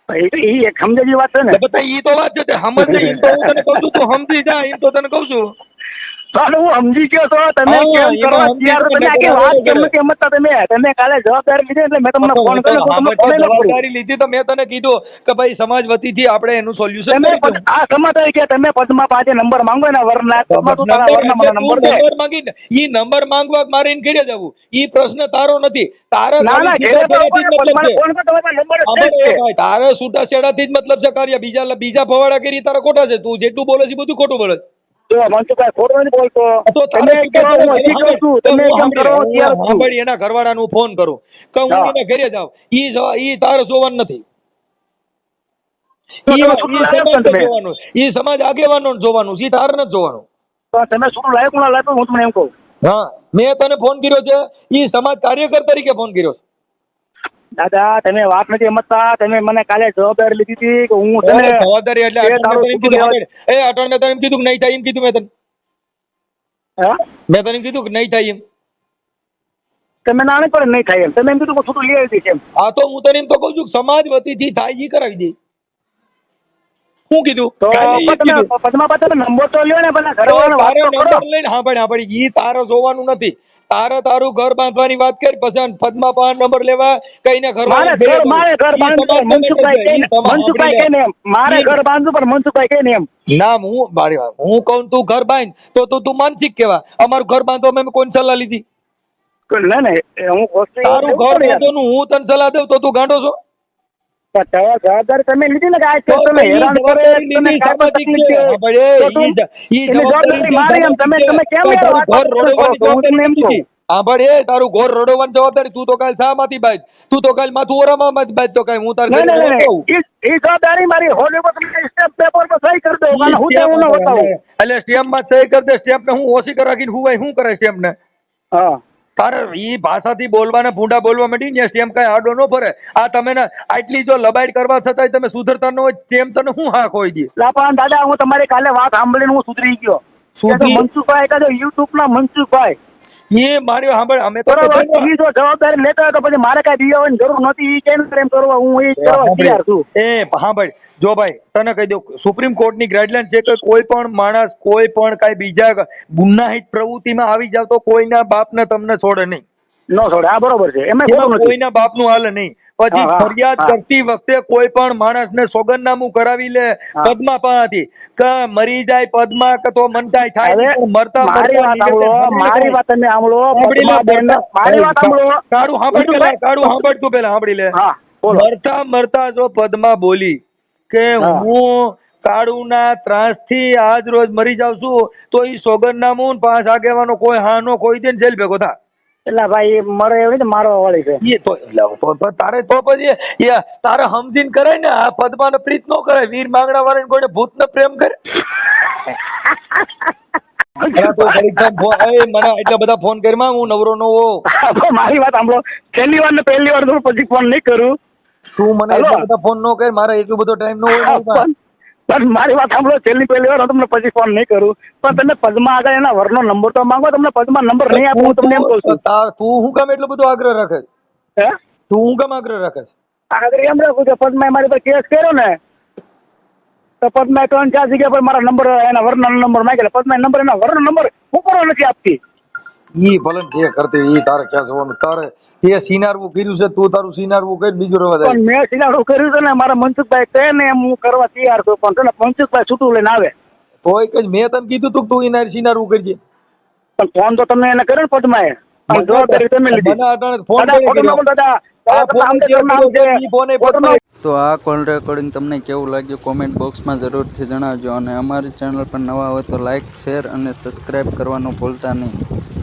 એ તો ઈ એક સમજેલી વાત છે ને. બધા ઈ તો વાત છે તે સમજ નહીં, એમ તો હું તને કહું છું તું સમજી જા, એમ તો તને કહું છું. પણ હું સમજી ગયો છો તમે હા, કેમ કરવા એમાં સમજી તૈયાર છો? તમે ગયો, આખી બરાબર વાત છે. કેમ નથી સમજતા? તમે કાલે જવાબદારી લીધી એટલે મેં તમને ફોન કર્યો તો તમને ફોન ન કર્યો. જવાબદારી લીધી તો મેં તને કીધું કે ભાઈ સમાજ વતીથી આપણે એનું સોલ્યુશન તમે કરી દઉં. આ સમાજ કે તમે પદમાં પાસે નંબર માંગો ને વરના પદમાં તું તારા વરના મને નંબર દે. નંબર માંગીને ઈ નંબર માંગવા મારે એને ઘરે જવું ઈ પ્રશ્ન તારો નથી. તારે ના ના ખાલી ઘેરે તો છૂટાછેડાથી જ મતલબ પદમાં છે. ફોન કરો તમારો નંબર જ અમારે છે. એ ભાઈ તારે છૂટાછેડાથી જ મતલબ છે. કાર્ય બીજા ભવાડા કરી તારા ખોટા છે. તું જેટલું બોલે છે એ બધું ખોટું બોલે છે. જો મનસુખભાઈ ખોટું નથી બોલતો. તો તમે તારે કહો હું હજી કહું છું. તમે કેમ કરો તૈયાર છું. સાંભળી એના ઘરવાળાને હું ફોન કરું કે હું હા. એને ઘરે જાઉં. ઈ તારે જોવાનું નથી. તો ઈ તમે છૂટું લાવ્યો છો ને તમે? જોવાનું. ઈ સમાજ આગેવાનો જોવાનું. ઈ તારે નથી જોવાનું. તો તમે શું લાયક ના લાયક હું તમને એમ કહું. હા, મેં તને ફોન કર્યો છે. ઈ સમાજ કાર્યકર તરીકે ફોન કર્યો છે. દાદા તમે વાત નથી સમજતા. તમે મને કાલે જવાબદારી લીધી હતી કે હું અરે જવાબદારી એટલે એ અટણ તારું મેં તને એમ છૂટું કીધું, લેવા- એ અટણ મેં તને એમ કીધું કે નહીં થાય એમ કીધું મેં તને. હા? મેં તને એમ કીધું કે નહીં થાય એમ. તમે ના નહીં પડે નહીં થાય એમ. તમે એમ કીધું કે છૂટું લઈ આવી છે એમ. હા તો હું તને એમ તો કહું છું કે સમાજ વતીથી થાય ઈ કરાવી દે. શું કીધું? તો કાલે ઈ જ તમે કીધું. પદ્મા પાસે નંબર તો લ્યો ને પેલા તો ઘરવાળાને વાત તારે તો કરો. નંબર લઈને સાંભળ ઈ તારે જોવાનું નથી. તારે તારું ઘર બાંધવાની વાત કરી પછી પદ્મા પાસે નંબર લેવા કઈને ઘર મારે ઘર બાંધવું મનસુખભાઈ કહીને મનસુખભાઈ કહીને એમ. મારે ઘર બાંધવું પણ મનસુખભાઈ કહીને એમ. ના હું મારી વાત હું કહું તું ઘર બાંધ તો તું માનસિક કેવા. અમારું ઘર બાંધવા મેં કોણ સલાહ લીધી? ના ના હું વસ્તુ તારું ઘર બાંધવાનું હું તને સલાહ દઉં તો તું ગાંડો છો? જવાબદારી તમે લીધી ને કે આ કેસ તમે હેરાન કરે તમે કાંઈ તકલીફ છે. તો તું એની જવાબદારી મારી એમ. તમે કેમ યાર વાત કરો છો? હું તમને એમ કહું. તારું ઘર રોડવાની જવાબદારી તું તો કાલ શામાંથી બાજ તું તો કાલ માથું ઓરામાં બાજ તો કાઈ હું તાર નહીં, નહીં, ઘરે નહીં. કહું. એ જવાબદારી મારી હોલી પર તમે સ્ટેમ્પ પેપર પર સહી કરી દો અને હું તો એવું ન બતાવું. એટલે સ્ટેમ્પમાં સહી કરી દે. સ્ટેમ્પને હું ઓછી કરી રાખીને હું શું કરે સ્ટેમ્પને? હા તારે ઈ ભાષાથી બોલવાને ભૂંડા બોલવા માંડી ને સ્ટેમ્પ કાંઈ આડો ન ફરે. આ તમે ને આટલી જો લબાઈડ કરવા છતાંય તમે સુધરતા ન હોય સ્ટેમ્પ તને હું હા ખોઈ દે. લાપાન દાદા હું તમારી કાલે વાત સાંભળીને હું સુધરી ગયો. સુધરી? મનસુખભાઈ કહે યુટ્યુબ ના મનસુખભાઈ એ મારી સાંભળ અમે તો બરાબર. ઈ જો જવાબદારી લેતા હોય તો પછી મારે કઈ બીવાની જરૂર નથી. ઈ કેમ એમ કરવા હું એ કરવા તૈયાર છું. સાંભળ જો ભાઈ તને કહી દઉં સુપ્રીમ કોર્ટની ગાઈડલાઈન છે કે કોઈ પણ માણસ કોઈ પણ કાંઈ બીજા ગુનાહિત પ્રવૃત્તિમાં આવી જાવ તો કોઈના બાપને તમને છોડે નહીં. ન છોડે. આ બરોબર છે. એમાં ખોટું નથી. કોઈના બાપનું હાલે નહીં. પછી હા, હા, ફરિયાદ હા. કરતી વખતે કોઈ પણ માણસને સોગંદનામું કરાવી લે હા. પદ્મા પાસેથી કે મરી જાય પદ્મા કે તો મનતાય થાય હવે પણ મરતા મારી વાત સાંભળો. મારી વાત તમે સાંભળો. પદ્માબેન, મારી વાત સાંભળો. કાળું સાંભળ પેલા કાળું સાંભળ તું પેલા સાંભળી લે. હા બોલો. મરતા જો પદ્મા બોલી કે હા. હું કાળુના ત્રાસથી આજ રોજ મરી જાઉં છું તો ઈ સોગંદનામું પાંચ આગેવાનો કોઈ હા નો કોઈ દે ને જેલ ભેગો થા. એટલે ભાઈ મરે એવી ને મારવા વાળી છે. એ તો તો તારે તો પછી એ તારે સમજીને કરાય ને. આ પદ્માને પ્રીત નો કરાય. વીર માંગણા વાળાને કોઈને ભૂતને પ્રેમ કરે. મને એટલા બધા ફોન કરીમાં હું નવરો નો હોઉં. મારી વાત સાંભળો. પહેલી વાર ને પહેલી વાર તો પછી ફોન નહીં કરું. તું મને હેલો. એટલા બધા ફોન નો કર. મારે એટલો બધો ટાઈમ નો હોય. પણ મારી વાત સાંભળો. પહેલી વાર હું તમને પછી ફોન નહીં કરું. પણ તમે પદ્મા આગળ એના વરનો નંબર તો માંગો. તમને પદ્મા નંબર નહીં આપું હું તમને એમ કહું છું. તું હું કામ એટલો બધો આગ્રહ રાખે? હે તું હું કામ આગ્રહ રાખે? આગળ એમ રાખું કે પદ્માએ મારી પર કેસ કર્યો ને તો પદ્માએ 3-4 જગ્યા પર મારા નંબર એના વરનો નંબર માંગેલા. પદ્માએ નંબર એના વરનો નંબર ઉપર નથી આપતી. ઈ ભલે જે કરતી ઈ તારે ક્યાં જોવાનું. તારે એ સિનારવું કર્યું છે તું તારું સિનારવું કરી બીજું રવા દે. પણ મેં સિનાડું કર્યું છે ને મારા મનસુખભાઈ કહે ને એમ હું કરવા તૈયાર છું. પણ તને મનસુખભાઈ છૂટું લઈને આવે. તોય કઈ મેં તને કીધું તું તું એના સિનારવું કરજે. પણ ફોન તો તમે એને કર્યો ને પદ્માએ. પણ જવાબદારી તમે લીધી. મને અટાણે ફોન દાદા, કરી ખોટું ન કર્યો. બોલ દાદા. આ ફોન આમ છે, કર્યો આમ છે. ઈ ફોને ખોટું ન પદ્માએ તો આ કોલ રેકોર્ડિંગ તમને કેવું લાગ્યું કોમેન્ટ બોક્સમાં જરૂરથી જણાવજો અને અમારી ચેનલ પર નવા હોય તો લાઇક શેર અને સબસ્ક્રાઈબ કરવાનું ભૂલતા નહીં.